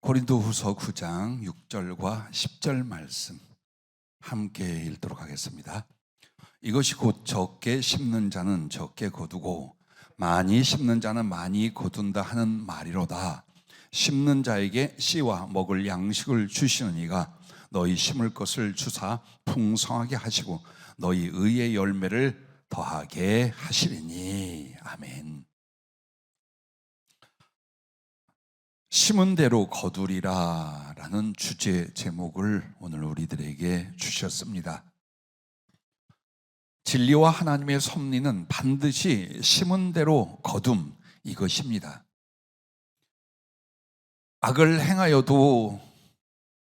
고린도후서 9장 6절과 10절 말씀 함께 읽도록 하겠습니다. 이것이 곧 적게 심는 자는 적게 거두고 많이 심는 자는 많이 거둔다 하는 말이로다. 심는 자에게 씨와 먹을 양식을 주시는 이가 너희 심을 것을 주사 풍성하게 하시고 너희 의의 열매를 더하게 하시리니. 아멘. 심은 대로 거두리라 라는 주제 제목을 오늘 우리들에게 주셨습니다. 진리와 하나님의 섭리는 반드시 심은 대로 거둠, 이것입니다. 악을 행하여도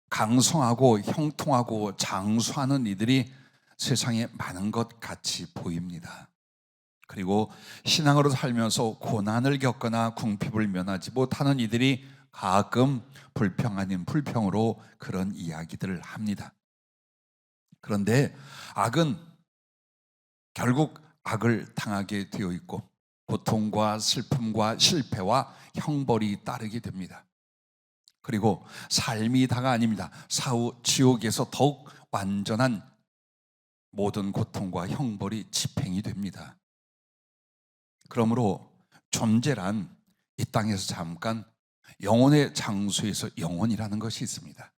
강성하고 형통하고 장수하는 이들이 세상에 많은 것 같이 보입니다. 그리고 신앙으로 살면서 고난을 겪거나 궁핍을 면하지 못하는 이들이 가끔 불평 아닌 불평으로 그런 이야기들을 합니다. 그런데 악은 결국 악을 당하게 되어 있고 고통과 슬픔과 실패와 형벌이 따르게 됩니다. 그리고 삶이 다가 아닙니다. 사후 지옥에서 더욱 완전한 모든 고통과 형벌이 집행이 됩니다. 그러므로 존재란 이 땅에서 잠깐 영혼의 장소에서 영혼이라는 것이 있습니다.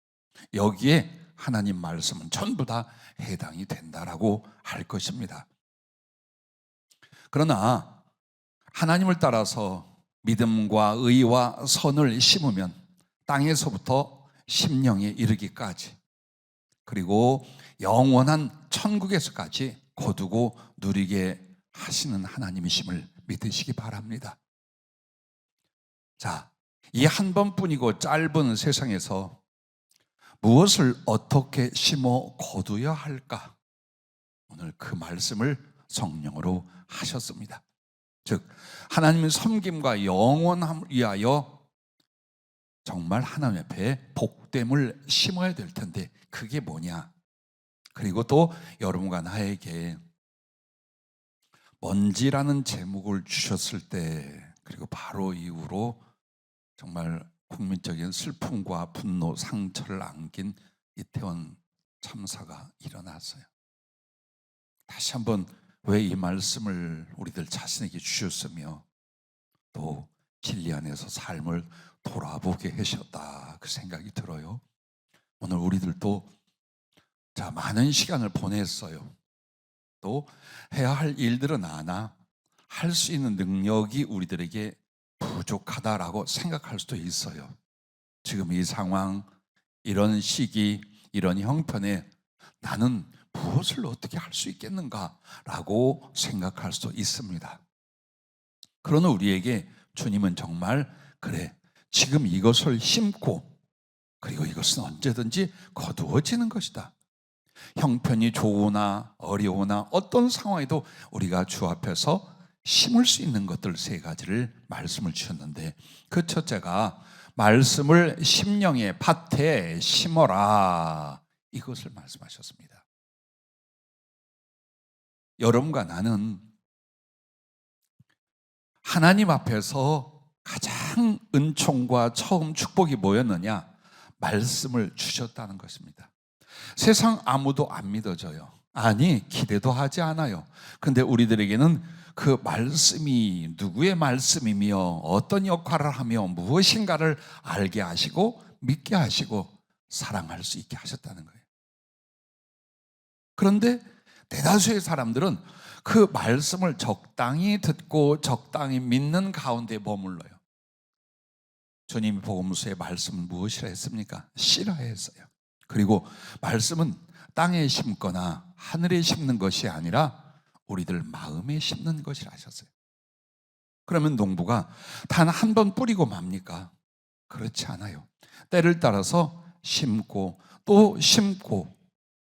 여기에 하나님 말씀은 전부 다 해당이 된다라고 할 것입니다. 그러나 하나님을 따라서 믿음과 의와 선을 심으면 땅에서부터 심령에 이르기까지 그리고 영원한 천국에서까지 거두고 누리게 하시는 하나님이심을 믿으시기 바랍니다. 자, 이 한 번뿐이고 짧은 세상에서 무엇을 어떻게 심어 거두어야 할까? 오늘 그 말씀을 성령으로 하셨습니다. 즉 하나님의 섬김과 영원함을 위하여 정말 하나님 앞에 복됨을 심어야 될 텐데 그게 뭐냐? 그리고 또 여러분과 나에게 먼지라는 제목을 주셨을 때 그리고 바로 이후로 정말 국민적인 슬픔과 분노, 상처를 안긴 이태원 참사가 일어났어요. 다시 한번 왜 이 말씀을 우리들 자신에게 주셨으며 또 진리 안에서 삶을 돌아보게 하셨다 그 생각이 들어요. 오늘 우리들도 자 많은 시간을 보냈어요. 또 해야 할 일들은 많아 할 수 있는 능력이 우리들에게 부족하다라고 생각할 수도 있어요. 지금 이 상황, 이런 시기, 이런 형편에 나는 무엇을 어떻게 할 수 있겠는가라고 생각할 수도 있습니다. 그러나 우리에게 주님은 정말 그래, 지금 이것을 심고 그리고 이것은 언제든지 거두어지는 것이다. 형편이 좋으나 어려우나 어떤 상황에도 우리가 주 앞에서 심을 수 있는 것들 세 가지를 말씀을 주셨는데 그 첫째가 말씀을 심령의 밭에 심어라 이것을 말씀하셨습니다. 여러분과 나는 하나님 앞에서 가장 은총과 처음 축복이 뭐였느냐? 말씀을 주셨다는 것입니다. 세상 아무도 안 믿어져요. 아니 기대도 하지 않아요. 근데 우리들에게는 그 말씀이 누구의 말씀이며 어떤 역할을 하며 무엇인가를 알게 하시고 믿게 하시고 사랑할 수 있게 하셨다는 거예요. 그런데 대다수의 사람들은 그 말씀을 적당히 듣고 적당히 믿는 가운데 머물러요. 주님이 복음서의 말씀은 무엇이라 했습니까? 싫어했어요. 그리고 말씀은 땅에 심거나 하늘에 심는 것이 아니라 우리들 마음에 심는 것이라 하셨어요. 그러면 농부가 단 한 번 뿌리고 맙니까? 그렇지 않아요. 때를 따라서 심고 또 심고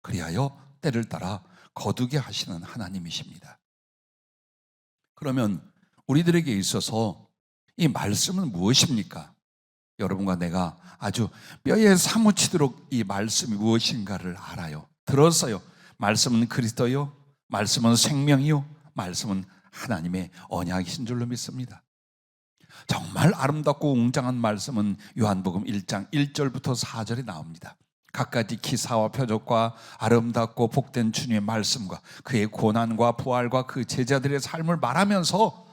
그리하여 때를 따라 거두게 하시는 하나님이십니다. 그러면 우리들에게 있어서 이 말씀은 무엇입니까? 여러분과 내가 아주 뼈에 사무치도록 이 말씀이 무엇인가를 알아요. 들었어요. 말씀은 그리스도요, 말씀은 생명이요, 말씀은 하나님의 언약이신 줄로 믿습니다. 정말 아름답고 웅장한 말씀은 요한복음 1장 1절부터 4절에 나옵니다. 갖가지 기사와 표적과 아름답고 복된 주님의 말씀과 그의 고난과 부활과 그 제자들의 삶을 말하면서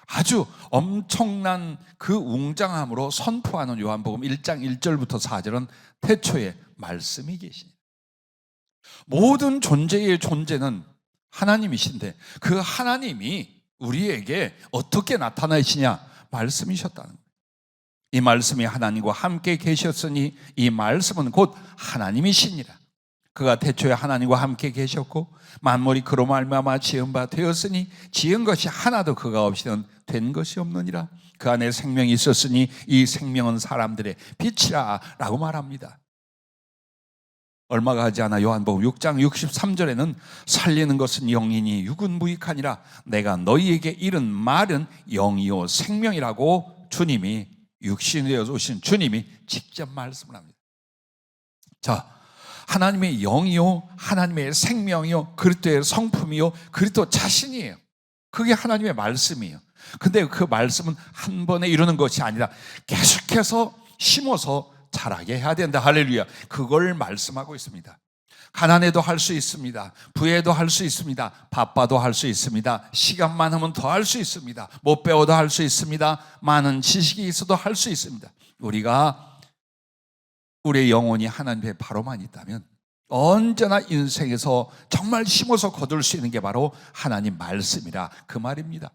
아주 엄청난 그 웅장함으로 선포하는 요한복음 1장 1절부터 4절은 태초에 말씀이 계십니다. 모든 존재의 존재는 하나님이신데 그 하나님이 우리에게 어떻게 나타나시냐? 말씀이셨다는 거예요. 이 말씀이 하나님과 함께 계셨으니 이 말씀은 곧 하나님이시니라. 그가 태초에 하나님과 함께 계셨고 만물이 그로 말미암아 지은 바 되었으니 지은 것이 하나도 그가 없이는 된 것이 없느니라. 그 안에 생명이 있었으니 이 생명은 사람들의 빛이라 라고 말합니다. 얼마가 하지 않아 요한복음 6장 63절에는 살리는 것은 영이니 육은 무익하니라. 내가 너희에게 이른 말은 영이요 생명이라고 주님이 육신이 되어 오신 주님이 직접 말씀을 합니다. 자, 하나님의 영이요 하나님의 생명이요 그리스도의 성품이요 그리스도 자신이에요. 그게 하나님의 말씀이에요. 근데 그 말씀은 한 번에 이루는 것이 아니라 계속해서 심어서 자라게 해야 된다. 할렐루야. 그걸 말씀하고 있습니다. 가난해도 할 수 있습니다. 부해도 할 수 있습니다. 바빠도 할 수 있습니다. 시간 많으면 더 할 수 있습니다. 못 배워도 할 수 있습니다. 많은 지식이 있어도 할 수 있습니다. 우리가 우리의 영혼이 하나님의 바로만 있다면 언제나 인생에서 정말 심어서 거둘 수 있는 게 바로 하나님 말씀이라 그 말입니다.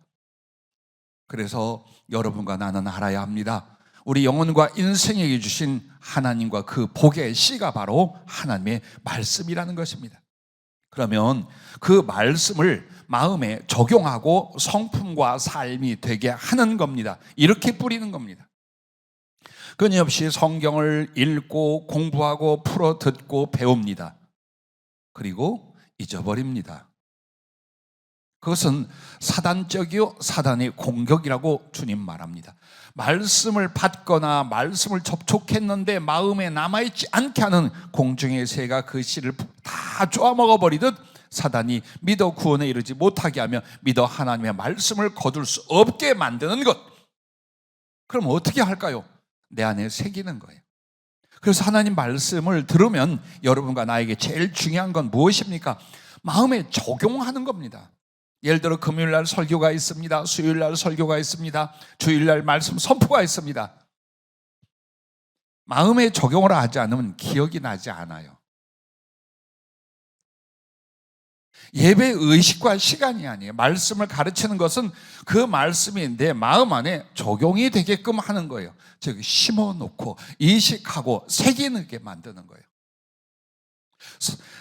그래서 여러분과 나는 알아야 합니다. 우리 영혼과 인생에게 주신 하나님과 그 복의 씨가 바로 하나님의 말씀이라는 것입니다. 그러면 그 말씀을 마음에 적용하고 성품과 삶이 되게 하는 겁니다. 이렇게 뿌리는 겁니다. 끊임없이 성경을 읽고 공부하고 풀어 듣고 배웁니다. 그리고 잊어버립니다. 그것은 사단적이요 사단의 공격이라고 주님 말합니다. 말씀을 받거나 말씀을 접촉했는데 마음에 남아있지 않게 하는 공중의 새가 그 씨를 다 쪼아먹어버리듯 사단이 믿어 구원에 이르지 못하게 하며 믿어 하나님의 말씀을 거둘 수 없게 만드는 것. 그럼 어떻게 할까요? 내 안에 새기는 거예요. 그래서 하나님 말씀을 들으면 여러분과 나에게 제일 중요한 건 무엇입니까? 마음에 적용하는 겁니다. 예를 들어 금요일날 설교가 있습니다. 수요일날 설교가 있습니다. 주일날 말씀 선포가 있습니다. 마음에 적용을 하지 않으면 기억이 나지 않아요. 예배 의식과 시간이 아니에요. 말씀을 가르치는 것은 그 말씀이 내 마음 안에 적용이 되게끔 하는 거예요. 즉 심어놓고 인식하고 새기게 만드는 거예요.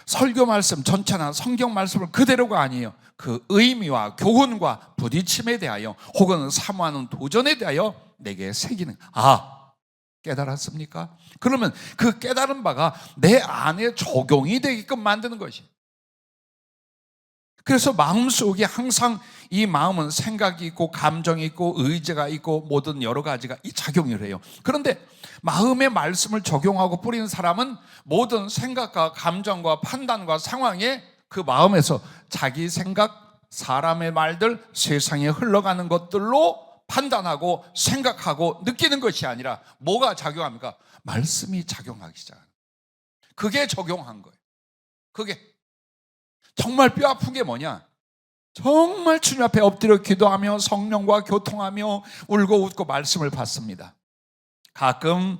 설교 말씀 전체나 성경 말씀을 그대로가 아니에요. 그 의미와 교훈과 부딪힘에 대하여 혹은 사모하는 도전에 대하여 내게 새기는, 깨달았습니까? 그러면 그 깨달은 바가 내 안에 적용이 되게끔 만드는 것이. 그래서 마음속에 항상 이 마음은 생각이 있고 감정이 있고 의지가 있고 모든 여러 가지가 이 작용을 해요. 그런데 마음의 말씀을 적용하고 뿌리는 사람은 모든 생각과 감정과 판단과 상황에 그 마음에서 자기 생각, 사람의 말들, 세상에 흘러가는 것들로 판단하고 생각하고 느끼는 것이 아니라 뭐가 작용합니까? 말씀이 작용하기 시작합니다. 그게 적용한 거예요. 그게 정말 뼈 아픈 게 뭐냐? 정말 주님 앞에 엎드려 기도하며 성령과 교통하며 울고 웃고 말씀을 받습니다. 가끔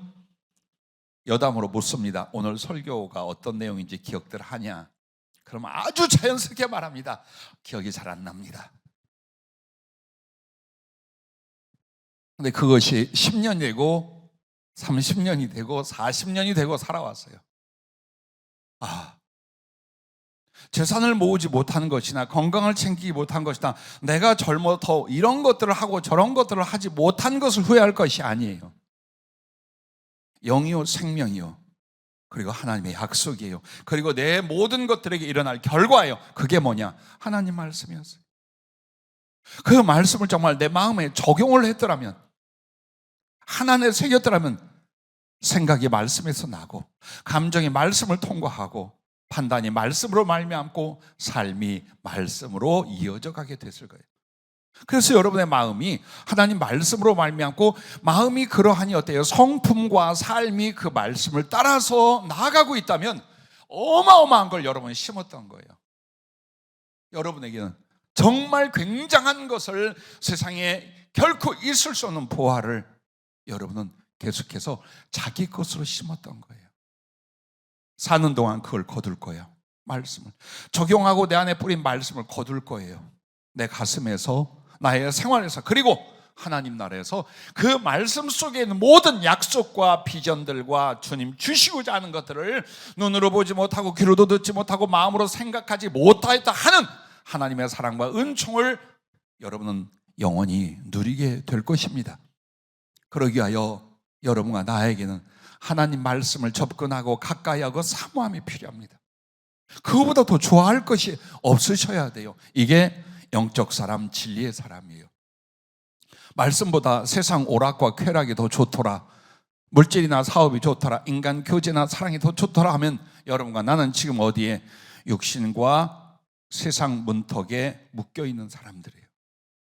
여담으로 묻습니다. 오늘 설교가 어떤 내용인지 기억들 하냐? 그러면 아주 자연스럽게 말합니다. 기억이 잘 안 납니다. 근데 그것이 10년이 되고 30년이 되고 40년이 되고 살아왔어요. 재산을 모으지 못한 것이나 건강을 챙기지 못한 것이나 내가 젊어 더 이런 것들을 하고 저런 것들을 하지 못한 것을 후회할 것이 아니에요. 영이요 생명이요 그리고 하나님의 약속이에요. 그리고 내 모든 것들에게 일어날 결과예요. 그게 뭐냐? 하나님 말씀이었어요. 그 말씀을 정말 내 마음에 적용을 했더라면, 하나님에 새겼더라면 생각이 말씀에서 나고 감정이 말씀을 통과하고 판단이 말씀으로 말미암고 삶이 말씀으로 이어져 가게 됐을 거예요. 그래서 여러분의 마음이 하나님 말씀으로 말미암고 마음이 그러하니 어때요? 성품과 삶이 그 말씀을 따라서 나아가고 있다면 어마어마한 걸 여러분이 심었던 거예요. 여러분에게는 정말 굉장한 것을, 세상에 결코 있을 수 없는 보화를 여러분은 계속해서 자기 것으로 심었던 거예요. 사는 동안 그걸 거둘 거예요. 말씀을 적용하고 내 안에 뿌린 말씀을 거둘 거예요. 내 가슴에서, 나의 생활에서, 그리고 하나님 나라에서 그 말씀 속에 있는 모든 약속과 비전들과 주님 주시고자 하는 것들을 눈으로 보지 못하고 귀로도 듣지 못하고 마음으로 생각하지 못하였다 하는 하나님의 사랑과 은총을 여러분은 영원히 누리게 될 것입니다. 그러기 위하여 여러분과 나에게는 하나님 말씀을 접근하고 가까이 하고 사모함이 필요합니다. 그거보다 더 좋아할 것이 없으셔야 돼요. 이게 영적 사람, 진리의 사람이에요. 말씀보다 세상 오락과 쾌락이 더 좋더라, 물질이나 사업이 좋더라, 인간 교제나 사랑이 더 좋더라 하면 여러분과 나는 지금 어디에? 육신과 세상 문턱에 묶여있는 사람들이에요.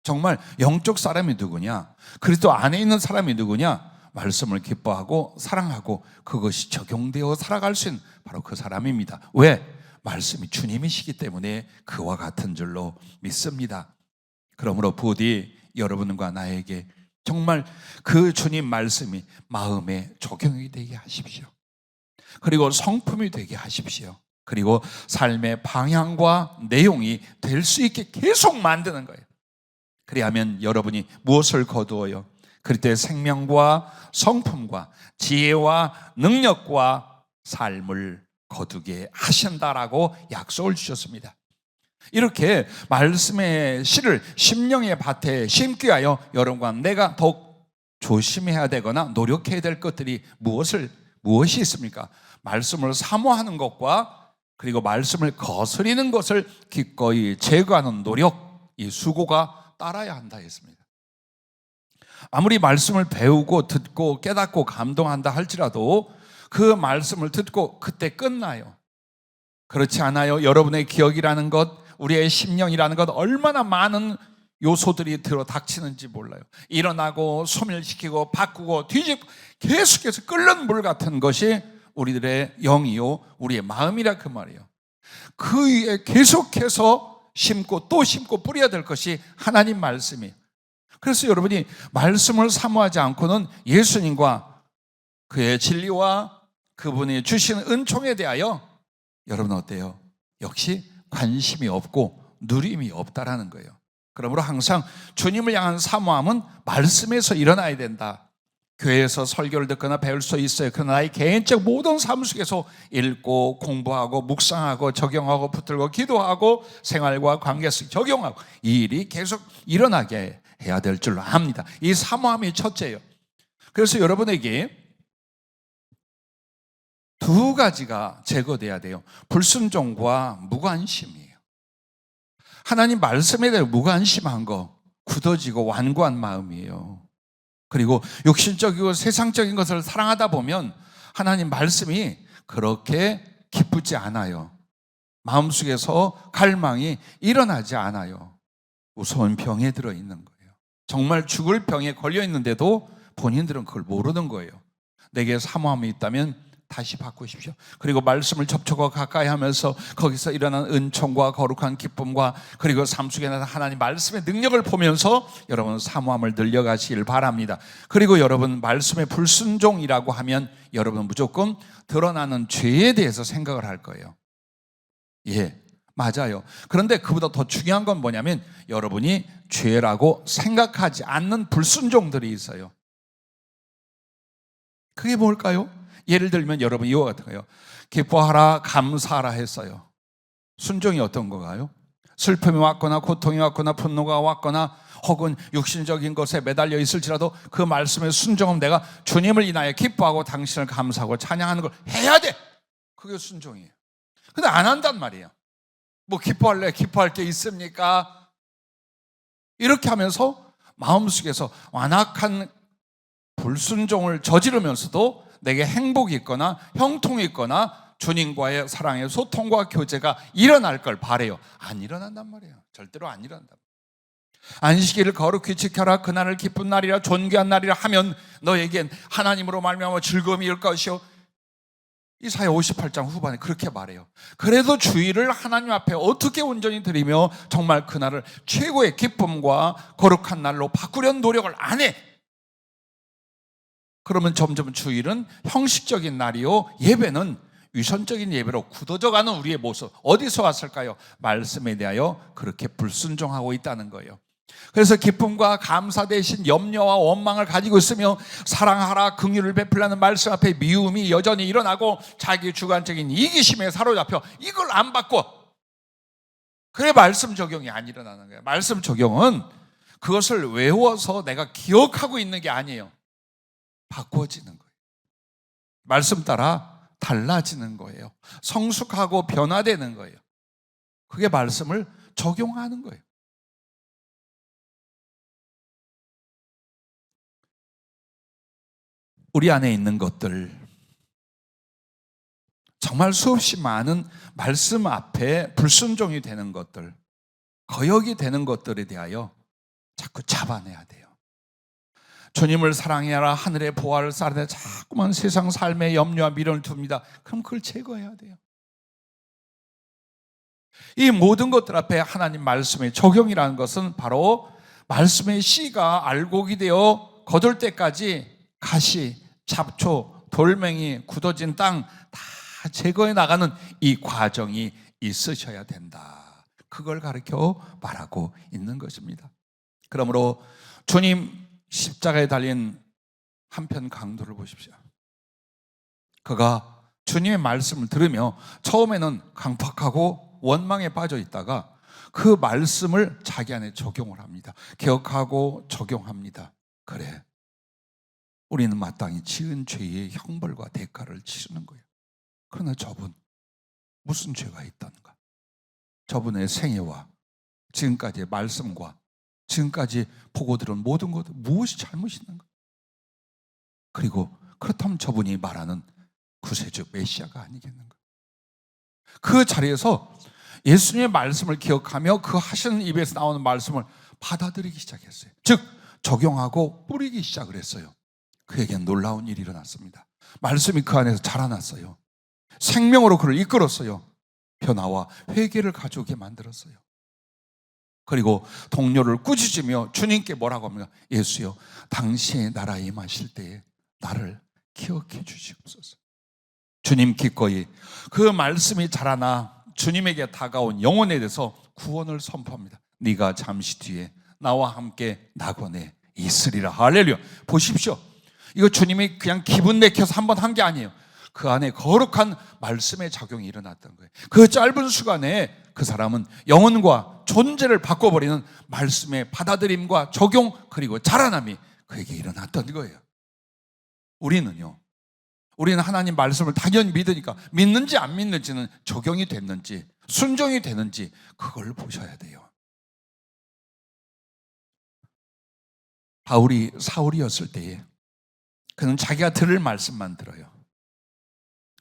정말 영적 사람이 누구냐? 그리스도 안에 있는 사람이 누구냐? 말씀을 기뻐하고 사랑하고 그것이 적용되어 살아갈 수 있는 바로 그 사람입니다. 왜? 말씀이 주님이시기 때문에 그와 같은 줄로 믿습니다. 그러므로 부디 여러분과 나에게 정말 그 주님 말씀이 마음에 적용이 되게 하십시오. 그리고 성품이 되게 하십시오. 그리고 삶의 방향과 내용이 될 수 있게 계속 만드는 거예요. 그리하면 여러분이 무엇을 거두어요? 그때 생명과 성품과 지혜와 능력과 삶을 거두게 하신다라고 약속을 주셨습니다. 이렇게 말씀의 씨를 심령의 밭에 심기 위하여 여러분과 내가 더욱 조심해야 되거나 노력해야 될 것들이 무엇이 있습니까? 말씀을 사모하는 것과 그리고 말씀을 거스리는 것을 기꺼이 제거하는 노력, 이 수고가 따라야 한다 했습니다. 아무리 말씀을 배우고 듣고 깨닫고 감동한다 할지라도 그 말씀을 듣고 그때 끝나요. 그렇지 않아요? 여러분의 기억이라는 것, 우리의 심령이라는 것, 얼마나 많은 요소들이 들어 닥치는지 몰라요. 일어나고 소멸시키고 바꾸고 뒤집고 계속해서 끓는 물 같은 것이 우리들의 영이요, 우리의 마음이라 그 말이에요. 그 위에 계속해서 심고 또 심고 뿌려야 될 것이 하나님 말씀이에요. 그래서 여러분이 말씀을 사모하지 않고는 예수님과 그의 진리와 그분이 주신 은총에 대하여 여러분 어때요? 역시 관심이 없고 누림이 없다라는 거예요. 그러므로 항상 주님을 향한 사모함은 말씀에서 일어나야 된다. 교회에서 설교를 듣거나 배울 수 있어요. 그러나 나의 개인적 모든 삶 속에서 읽고 공부하고 묵상하고 적용하고 붙들고 기도하고 생활과 관계 속 적용하고 이 일이 계속 일어나게 해야 될 줄로 압니다. 이 사모함이 첫째예요. 그래서 여러분에게 두 가지가 제거돼야 돼요. 불순종과 무관심이에요. 하나님 말씀에 대해 무관심한 거, 굳어지고 완고한 마음이에요. 그리고 육신적이고 세상적인 것을 사랑하다 보면 하나님 말씀이 그렇게 기쁘지 않아요. 마음속에서 갈망이 일어나지 않아요. 무서운 병에 들어있는 거예요. 정말 죽을 병에 걸려있는데도 본인들은 그걸 모르는 거예요. 내게 사모함이 있다면 다시 바꾸십시오. 그리고 말씀을 접촉하고 가까이 하면서 거기서 일어난 은총과 거룩한 기쁨과 그리고 삶 속에 나타난 하나님 말씀의 능력을 보면서 여러분 사모함을 늘려가시길 바랍니다. 그리고 여러분 말씀의 불순종이라고 하면 여러분은 무조건 드러나는 죄에 대해서 생각을 할 거예요. 예, 맞아요. 그런데 그보다 더 중요한 건 뭐냐면 여러분이 죄라고 생각하지 않는 불순종들이 있어요. 그게 뭘까요? 예를 들면 여러분 이와 같은 거예요. 기뻐하라 감사하라 했어요. 순종이 어떤 건가요? 슬픔이 왔거나 고통이 왔거나 분노가 왔거나 혹은 육신적인 것에 매달려 있을지라도 그 말씀의 순종은 내가 주님을 인하여 기뻐하고 당신을 감사하고 찬양하는 걸 해야 돼. 그게 순종이에요. 근데 안 한단 말이에요. 뭐 기뻐할래? 기뻐할 게 있습니까? 이렇게 하면서 마음속에서 완악한 불순종을 저지르면서도 내게 행복이 있거나 형통이 있거나 주님과의 사랑의 소통과 교제가 일어날 걸 바래요. 안 일어난단 말이에요. 절대로 안 일어난다. 안식일을 거룩히 지켜라. 그날을 기쁜 날이라 존귀한 날이라 하면 너에겐 하나님으로 말미암아 즐거움이 일 것이요. 이사야 58장 후반에 그렇게 말해요. 그래도 주일을 하나님 앞에 어떻게 온전히 드리며 정말 그날을 최고의 기쁨과 거룩한 날로 바꾸려는 노력을 안 해. 그러면 점점 주일은 형식적인 날이요, 예배는 위선적인 예배로 굳어져가는 우리의 모습, 어디서 왔을까요? 말씀에 대하여 그렇게 불순종하고 있다는 거예요. 그래서 기쁨과 감사 대신 염려와 원망을 가지고 있으며 사랑하라 긍휼을 베풀라는 말씀 앞에 미움이 여전히 일어나고 자기 주관적인 이기심에 사로잡혀 이걸 안 바꿔. 그래 말씀 적용이 안 일어나는 거예요. 말씀 적용은 그것을 외워서 내가 기억하고 있는 게 아니에요. 바꿔지는 거예요. 말씀 따라 달라지는 거예요. 성숙하고 변화되는 거예요. 그게 말씀을 적용하는 거예요. 우리 안에 있는 것들, 정말 수없이 많은 말씀 앞에 불순종이 되는 것들, 거역이 되는 것들에 대하여 자꾸 잡아내야 돼요. 주님을 사랑해라, 하늘의 보화를 쌓으되 자꾸만 세상 삶의 염려와 미련을 둡니다. 그럼 그걸 제거해야 돼요. 이 모든 것들 앞에 하나님 말씀의 적용이라는 것은 바로 말씀의 씨가 알곡이 되어 거둘 때까지 가시, 잡초, 돌멩이, 굳어진 땅 다 제거해 나가는 이 과정이 있으셔야 된다. 그걸 가르쳐 말하고 있는 것입니다. 그러므로 주님 십자가에 달린 한편 강도를 보십시오. 그가 주님의 말씀을 들으며 처음에는 강팍하고 원망에 빠져 있다가 그 말씀을 자기 안에 적용을 합니다. 기억하고 적용합니다. 그래, 우리는 마땅히 지은 죄의 형벌과 대가를 치르는 거예요. 그러나 저분 무슨 죄가 있던가? 저분의 생애와 지금까지의 말씀과 지금까지 보고 들은 모든 것들 무엇이 잘못이 있는가? 그리고 그렇다면 저분이 말하는 구세주 메시아가 아니겠는가? 그 자리에서 예수님의 말씀을 기억하며 그 하시는 입에서 나오는 말씀을 받아들이기 시작했어요. 즉 적용하고 뿌리기 시작을 했어요. 그에겐 놀라운 일이 일어났습니다. 말씀이 그 안에서 자라났어요. 생명으로 그를 이끌었어요. 변화와 회개를 가져오게 만들었어요. 그리고 동료를 꾸짖으며 주님께 뭐라고 합니까? 예수여, 당신의 나라에 임하실 때에 나를 기억해 주시옵소서. 주님 기꺼이 그 말씀이 자라나 주님에게 다가온 영혼에 대해서 구원을 선포합니다. 네가 잠시 뒤에 나와 함께 낙원에 있으리라. 할렐루야. 보십시오. 이거 주님이 그냥 기분 내켜서 한번 한 게 아니에요. 그 안에 거룩한 말씀의 작용이 일어났던 거예요. 그 짧은 시간에 그 사람은 영혼과 존재를 바꿔버리는 말씀의 받아들임과 적용 그리고 자라남이 그에게 일어났던 거예요. 우리는요, 우리는 하나님 말씀을 당연히 믿으니까 믿는지 안 믿는지는 적용이 됐는지 순종이 되는지 그걸 보셔야 돼요. 바울이 사울이었을 때에 그는 자기가 들을 말씀만 들어요.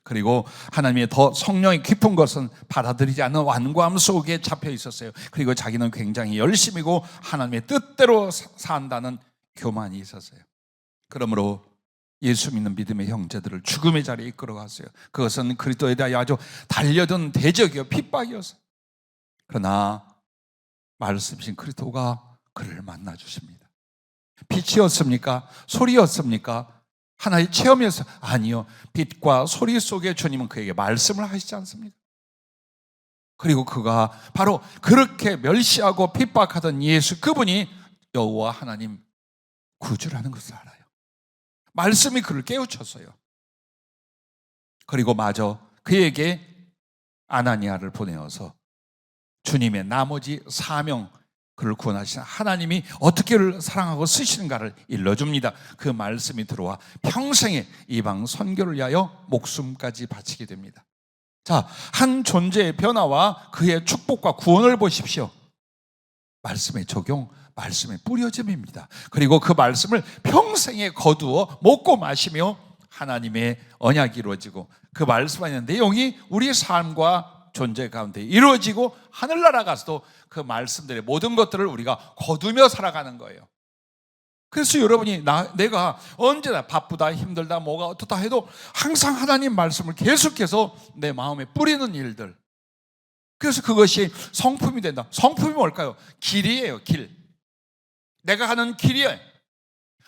그리고 하나님의 더 성령이 깊은 것은 받아들이지 않는 완고함 속에 잡혀 있었어요. 그리고 자기는 굉장히 열심이고 하나님의 뜻대로 산다는 교만이 있었어요. 그러므로 예수 믿는 믿음의 형제들을 죽음의 자리에 이끌어갔어요. 그것은 그리스도에 대하여 아주 달려든 대적이요 핍박이었어요. 그러나 말씀이신 그리스도가 그를 만나주십니다. 빛이었습니까? 소리였습니까? 하나의 체험이었어요? 아니요. 빛과 소리 속에 주님은 그에게 말씀을 하시지 않습니까? 그리고 그가 바로 그렇게 멸시하고 핍박하던 예수, 그분이 여호와 하나님 구주라는 것을 알아요. 말씀이 그를 깨우쳤어요. 그리고 마저 그에게 아나니아를 보내어서 주님의 나머지 사명, 그를 구원하신 하나님이 어떻게 그를 사랑하고 쓰시는가를 일러줍니다. 그 말씀이 들어와 평생에 이방 선교를 위하여 목숨까지 바치게 됩니다. 자, 한 존재의 변화와 그의 축복과 구원을 보십시오. 말씀의 적용, 말씀의 뿌려짐입니다. 그리고 그 말씀을 평생에 거두어 먹고 마시며 하나님의 언약이 이루어지고 그 말씀 안에 내용이 우리의 삶과 존재 가운데 이루어지고 하늘나라 가서도 그 말씀들의 모든 것들을 우리가 거두며 살아가는 거예요. 그래서 여러분이 내가 언제나 바쁘다 힘들다 뭐가 어떻다 해도 항상 하나님 말씀을 계속해서 내 마음에 뿌리는 일들, 그래서 그것이 성품이 된다. 성품이 뭘까요? 길이에요. 길. 내가 하는 길이에요.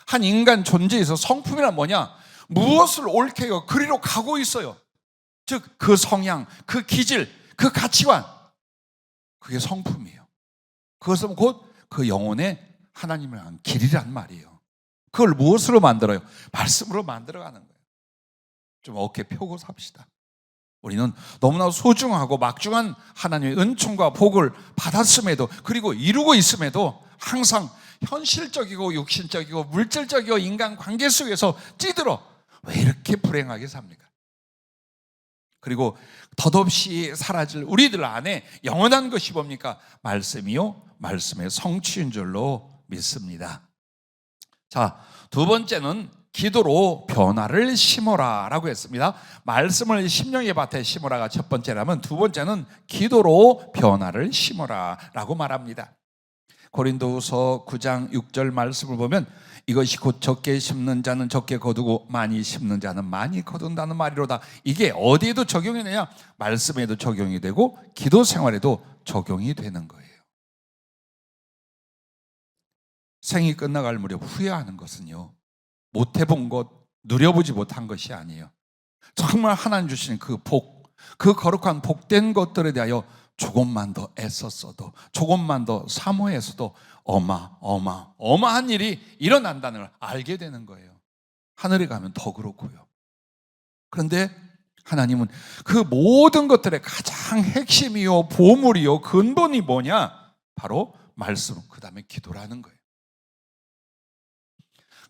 한 인간 존재에서 성품이란 뭐냐? 무엇을 옳게 해요? 그리로 가고 있어요. 즉 그 성향, 그 기질, 그 가치관, 그게 성품이에요. 그것은 곧 그 영혼의 하나님을 향한 길이란 말이에요. 그걸 무엇으로 만들어요? 말씀으로 만들어가는 거예요. 좀 어깨 펴고 삽시다. 우리는 너무나 소중하고 막중한 하나님의 은총과 복을 받았음에도, 그리고 이루고 있음에도 항상 현실적이고 육신적이고 물질적이고 인간관계 속에서 찌들어 왜 이렇게 불행하게 삽니까? 그리고 덧없이 사라질 우리들 안에 영원한 것이 뭡니까? 말씀이요, 말씀의 성취인 줄로 믿습니다. 자, 두 번째는 기도로 변화를 심어라 라고 했습니다. 말씀을 심령의 밭에 심어라가 첫 번째라면, 두 번째는 기도로 변화를 심어라 라고 말합니다. 고린도후서 9장 6절 말씀을 보면 이것이 곧 적게 심는 자는 적게 거두고 많이 심는 자는 많이 거둔다는 말이로다. 이게 어디에도 적용이 되냐? 말씀에도 적용이 되고 기도 생활에도 적용이 되는 거예요. 생이 끝나갈 무렵 후회하는 것은요, 못 해본 것, 누려보지 못한 것이 아니에요. 정말 하나님 주시는 그 복, 그 거룩한 복된 것들에 대하여 조금만 더 애썼어도, 조금만 더 사모했어도 어마어마한 일이 일어난다는 걸 알게 되는 거예요. 하늘에 가면 더 그렇고요. 그런데 하나님은 그 모든 것들의 가장 핵심이요, 보물이요, 근본이 뭐냐? 바로 말씀, 그 다음에 기도라는 거예요.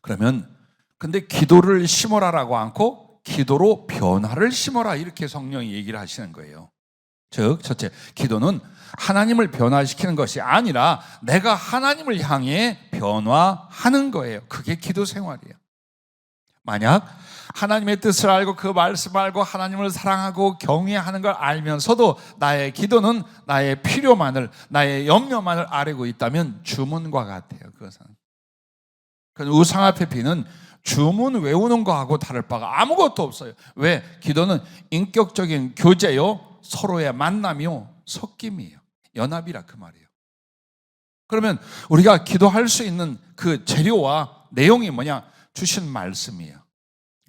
그러면 근데 기도를 심어라라고 않고 기도로 변화를 심어라, 이렇게 성령이 얘기를 하시는 거예요. 즉, 첫째, 기도는 하나님을 변화시키는 것이 아니라 내가 하나님을 향해 변화하는 거예요. 그게 기도 생활이에요. 만약 하나님의 뜻을 알고 그 말씀을 알고 하나님을 사랑하고 경외하는 걸 알면서도 나의 기도는 나의 필요만을, 나의 염려만을 아뢰고 있다면 주문과 같아요. 그것은 우상 앞에 비는 주문 외우는 거하고 다를 바가 아무것도 없어요. 왜? 기도는 인격적인 교제요, 서로의 만남이요, 섞임이에요. 연합이라 그 말이에요. 그러면 우리가 기도할 수 있는 그 재료와 내용이 뭐냐? 주신 말씀이에요.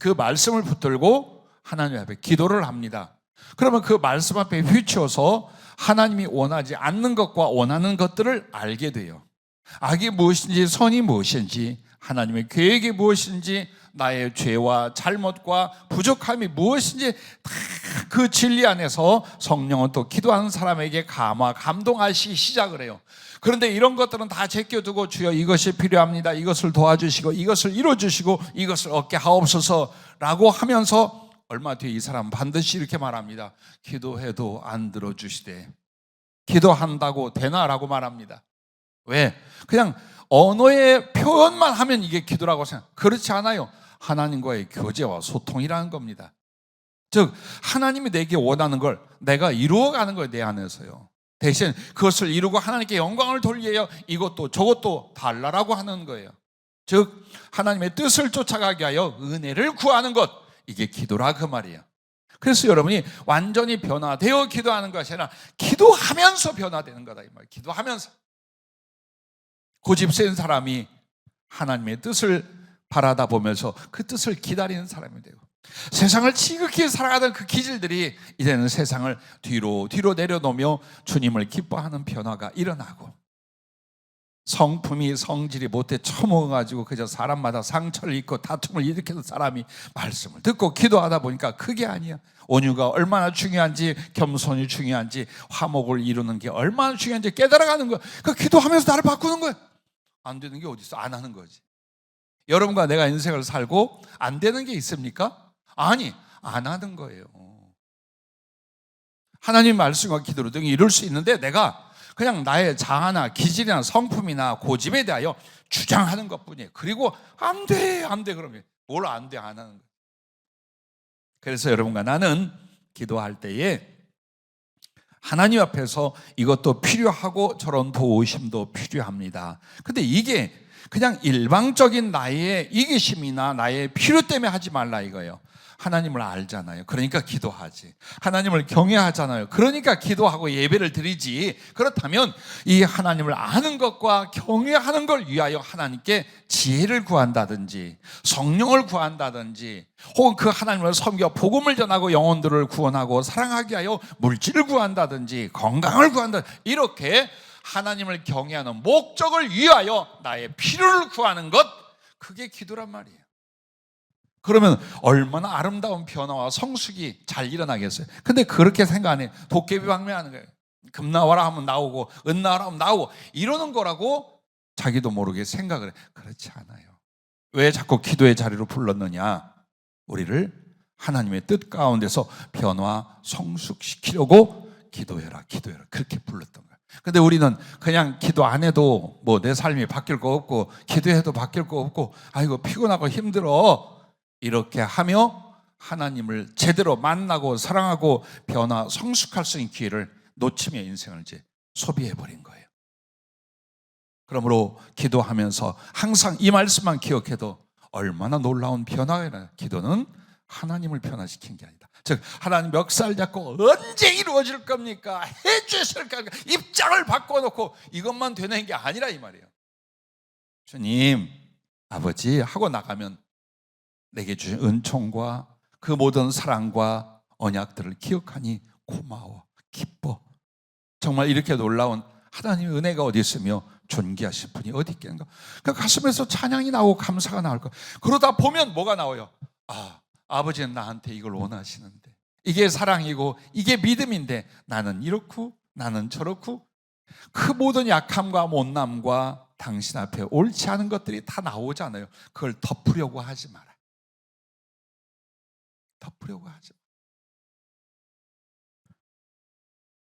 그 말씀을 붙들고 하나님 앞에 기도를 합니다. 그러면 그 말씀 앞에 휘치어서 하나님이 원하지 않는 것과 원하는 것들을 알게 돼요. 악이 무엇인지 선이 무엇인지, 하나님의 계획이 무엇인지, 나의 죄와 잘못과 부족함이 무엇인지 다 그 진리 안에서 성령은 또 기도하는 사람에게 감동하시기 시작을 해요. 그런데 이런 것들은 다 제껴두고 주여 이것이 필요합니다, 이것을 도와주시고 이것을 이루어주시고 이것을 얻게 하옵소서라고 하면서 얼마 뒤에 이 사람은 반드시 이렇게 말합니다. 기도해도 안 들어주시되 기도한다고 되나라고 말합니다. 왜? 그냥 언어의 표현만 하면 이게 기도라고 생각. 그렇지 않아요. 하나님과의 교제와 소통이라는 겁니다. 즉 하나님이 내게 원하는 걸 내가 이루어가는 거예요. 내 안에서요. 대신 그것을 이루고 하나님께 영광을 돌리려 이것도 저것도 달라라고 하는 거예요. 즉 하나님의 뜻을 쫓아가게 하여 은혜를 구하는 것, 이게 기도라 그 말이에요. 그래서 여러분이 완전히 변화되어 기도하는 것이 아니라 기도하면서 변화되는 거다 이 말이에요. 기도하면서. 고집 센 사람이 하나님의 뜻을 바라다 보면서 그 뜻을 기다리는 사람이 되고, 세상을 지극히 살아가던 그 기질들이 이제는 세상을 뒤로 내려놓으며 주님을 기뻐하는 변화가 일어나고, 성품이 성질이 못돼 처먹어가지고 그저 사람마다 상처를 입고 다툼을 일으키는 사람이 말씀을 듣고 기도하다 보니까 그게 아니야. 온유가 얼마나 중요한지, 겸손이 중요한지, 화목을 이루는 게 얼마나 중요한지 깨달아가는 거야. 그 기도하면서 나를 바꾸는 거야. 안 되는 게 어디 있어? 안 하는 거지. 여러분과 내가 인생을 살고 안 되는 게 있습니까? 아니, 안 하는 거예요. 하나님 말씀과 기도로 등이 이룰 수 있는데 내가 그냥 나의 자아나 기질이나 성품이나 고집에 대하여 주장하는 것뿐이에요. 그리고 안 돼 그러면 뭘 안 돼, 안 하는 거예요. 그래서 여러분과 나는 기도할 때에 하나님 앞에서 이것도 필요하고 저런 도우심도 필요합니다. 근데 이게 그냥 일방적인 나의 이기심이나 나의 필요 때문에 하지 말라 이거예요. 하나님을 알잖아요. 그러니까 기도하지. 하나님을 경외하잖아요. 그러니까 기도하고 예배를 드리지. 그렇다면 이 하나님을 아는 것과 경외하는 걸 위하여 하나님께 지혜를 구한다든지 성령을 구한다든지 혹은 그 하나님을 섬겨 복음을 전하고 영혼들을 구원하고 사랑하게 하여 물질을 구한다든지 건강을 구한다, 이렇게 하나님을 경외하는 목적을 위하여 나의 필요를 구하는 것, 그게 기도란 말이에요. 그러면 얼마나 아름다운 변화와 성숙이 잘 일어나겠어요. 근데 그렇게 생각 안 해요. 도깨비 방매하는 거예요. 금 나와라 하면 나오고 은 나와라 하면 나오고 이러는 거라고 자기도 모르게 생각을 해요. 그렇지 않아요. 왜 자꾸 기도의 자리로 불렀느냐? 우리를 하나님의 뜻 가운데서 변화 성숙시키려고 기도해라 기도해라 그렇게 불렀던 거예요. 근데 우리는 그냥 기도 안 해도 뭐 내 삶이 바뀔 거 없고 기도해도 바뀔 거 없고 아이고 피곤하고 힘들어 이렇게 하며 하나님을 제대로 만나고 사랑하고 변화 성숙할 수 있는 기회를 놓치며 인생을 이제 소비해버린 거예요. 그러므로 기도하면서 항상 이 말씀만 기억해도 얼마나 놀라운 변화가 일어나요. 기도는 하나님을 변화시킨 게 아니다. 즉 하나님 멱살 잡고 언제 이루어질 겁니까? 해주실 겁니까? 입장을 바꿔놓고 이것만 되는 게 아니라 이 말이에요. 주님 아버지 하고 나가면 내게 주신 은총과 그 모든 사랑과 언약들을 기억하니 고마워 기뻐. 정말 이렇게 놀라운 하나님의 은혜가 어디 있으며 존귀하신 분이 어디 있겠는가. 그러니까 가슴에서 찬양이 나오고 감사가 나올 거야. 그러다 보면 뭐가 나와요? 아버지는 나한테 이걸 원하시는데 이게 사랑이고 이게 믿음인데 나는 이렇고 나는 저렇고 그 모든 약함과 못남과 당신 앞에 옳지 않은 것들이 다 나오잖아요. 그걸 덮으려고 하지 마라. 덮으려고 하지 마.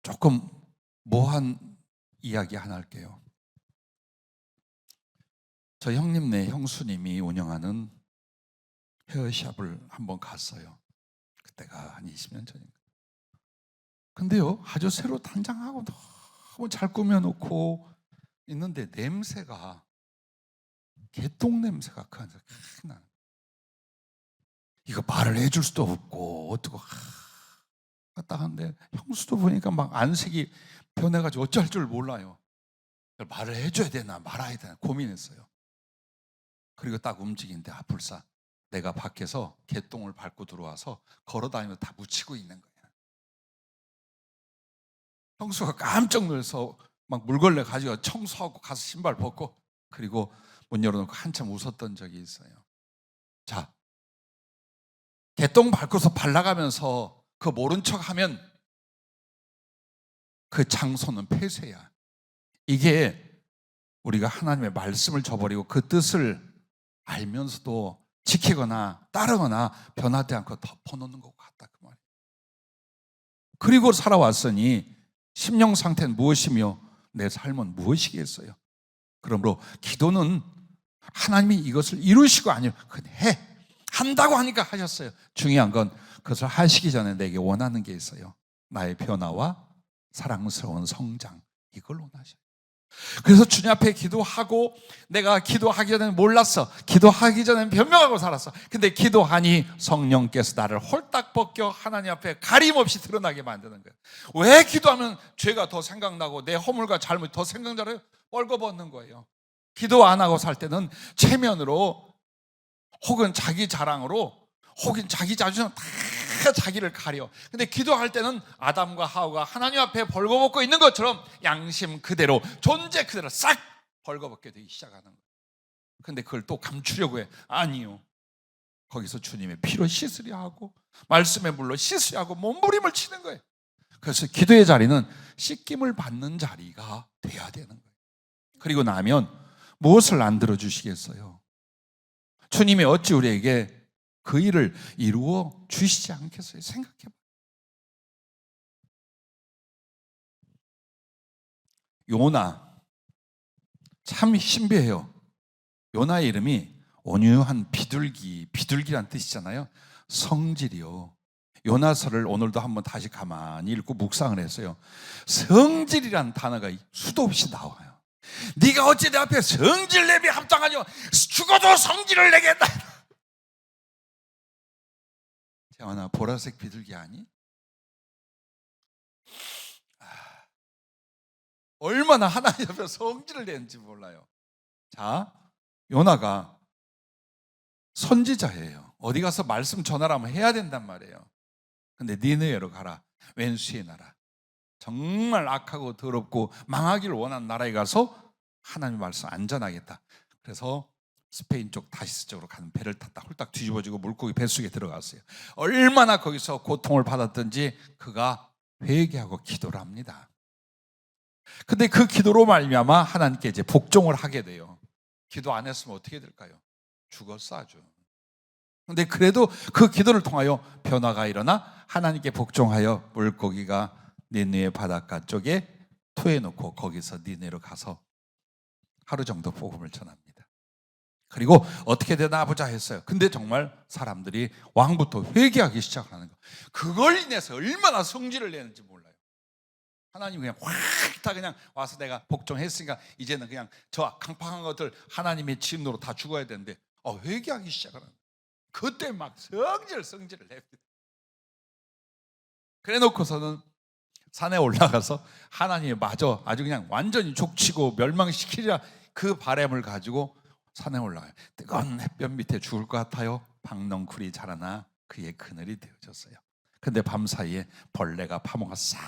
조금 모한 이야기 하나 할게요. 저 형님네 형수님이 운영하는 헤어샵을 한번 갔어요. 그때가 한 20년 전인가. 근데요 아주 새로 단장하고 너무 잘 꾸며놓고 있는데 냄새가 개똥 냄새가 그 안에서 나는. 이거 말을 해줄 수도 없고 어떡고 갔다 하는데 형수도 보니까 막 안색이 변해가지고 어쩔 줄 몰라요. 말을 해줘야 되나 말아야 되나 고민했어요. 그리고 딱 움직이는데 불사 내가 밖에서 개똥을 밟고 들어와서 걸어다니면서 다 묻히고 있는 거예요. 형수가 깜짝 놀라서 막 물걸레 가지고 청소하고 가서 신발 벗고 그리고 문 열어놓고 한참 웃었던 적이 있어요. 자, 개똥 밟고서 발라가면서 그 모른 척하면 그 장소는 폐쇄야. 이게 우리가 하나님의 말씀을 저버리고 그 뜻을 알면서도 지키거나 따르거나 변하지 않고 덮어놓는 것 같다 그 말이에요. 그리고 살아왔으니 심령 상태는 무엇이며 내 삶은 무엇이겠어요? 그러므로 기도는 하나님이 이것을 이루시고 아니요 한다고 하니까 하셨어요. 중요한 건 그것을 하시기 전에 내게 원하는 게 있어요. 나의 변화와 사랑스러운 성장, 이걸 원하셔요. 그래서 주님 앞에 기도하고 내가 기도하기 전에는 몰랐어. 기도하기 전에는 변명하고 살았어. 근데 기도하니 성령께서 나를 홀딱 벗겨 하나님 앞에 가림없이 드러나게 만드는 거예요. 왜 기도하면 죄가 더 생각나고 내 허물과 잘못이 더 생각나요? 뻘거벗는 거예요. 기도 안 하고 살 때는 체면으로 혹은 자기 자랑으로 혹은 자기 자존심 다 자기를 가려. 근데 기도할 때는 아담과 하와가 하나님 앞에 벌거벗고 있는 것처럼 양심 그대로 존재 그대로 싹 벌거벗게 되기 시작하는 거예요. 근데 그걸 또 감추려고 해. 아니요. 거기서 주님의 피로 씻으려 하고 말씀의 물로 씻으려 하고 몸부림을 치는 거예요. 그래서 기도의 자리는 씻김을 받는 자리가 돼야 되는 거예요. 그리고 나면 무엇을 안 들어주시겠어요? 주님이 어찌 우리에게 그 일을 이루어 주시지 않겠어요? 생각해봐요. 요나 참 신비해요. 요나의 이름이 온유한 비둘기란 뜻이잖아요. 성질이요. 요나서를 오늘도 한번 다시 가만히 읽고 묵상을 했어요. 성질이란 단어가 수도 없이 나와요. 네가 어찌 내 앞에 성질 내비 합당하냐, 죽어도 성질을 내겠다. 재환아, 보라색 비둘기 아니? 얼마나 하나님 앞에 성질을 내는지 몰라요. 자, 요나가 선지자예요. 어디 가서 말씀 전하라면 해야 된단 말이에요. 근데 니느웨로 가라, 왼수의 나라, 정말 악하고 더럽고 망하기를 원하는 나라에 가서 하나님의 말씀 안 전하겠다. 그래서 스페인 쪽 다시스 쪽으로 가는 배를 탔다. 홀딱 뒤집어지고 물고기 뱃속에 들어갔어요. 얼마나 거기서 고통을 받았던지 그가 회개하고 기도를 합니다. 근데 그 기도로 말미암아 하나님께 이제 복종을 하게 돼요. 기도 안 했으면 어떻게 될까요? 죽었어 아주. 근데 그래도 그 기도를 통하여 변화가 일어나 하나님께 복종하여 물고기가 니느웨 바닷가 쪽에 토해놓고 거기서 니느웨로 가서 하루 정도 복음을 전합니다. 그리고 어떻게 되나 보자 했어요. 근데 정말 사람들이 왕부터 회개하기 시작하는 거. 그걸 인해서 얼마나 성질을 내는지 몰라요. 하나님 그냥 확 다 그냥 와서 내가 복종했으니까 이제는 그냥 저 강팍한 것들 하나님의 진노로 다 죽어야 되는데 회개하기 시작하는 거예요. 그때 막 성질을 냅니다. 그래 놓고서는 산에 올라가서 하나님이 마저 아주 그냥 완전히 족치고 멸망시키리라 그 바람을 가지고 산에 올라가요. 뜨거운 햇볕 밑에 죽을 것 같아요. 박넝쿨이 자라나 그의 그늘이 되어졌어요. 근데 밤사이에 벌레가 파모가 싹,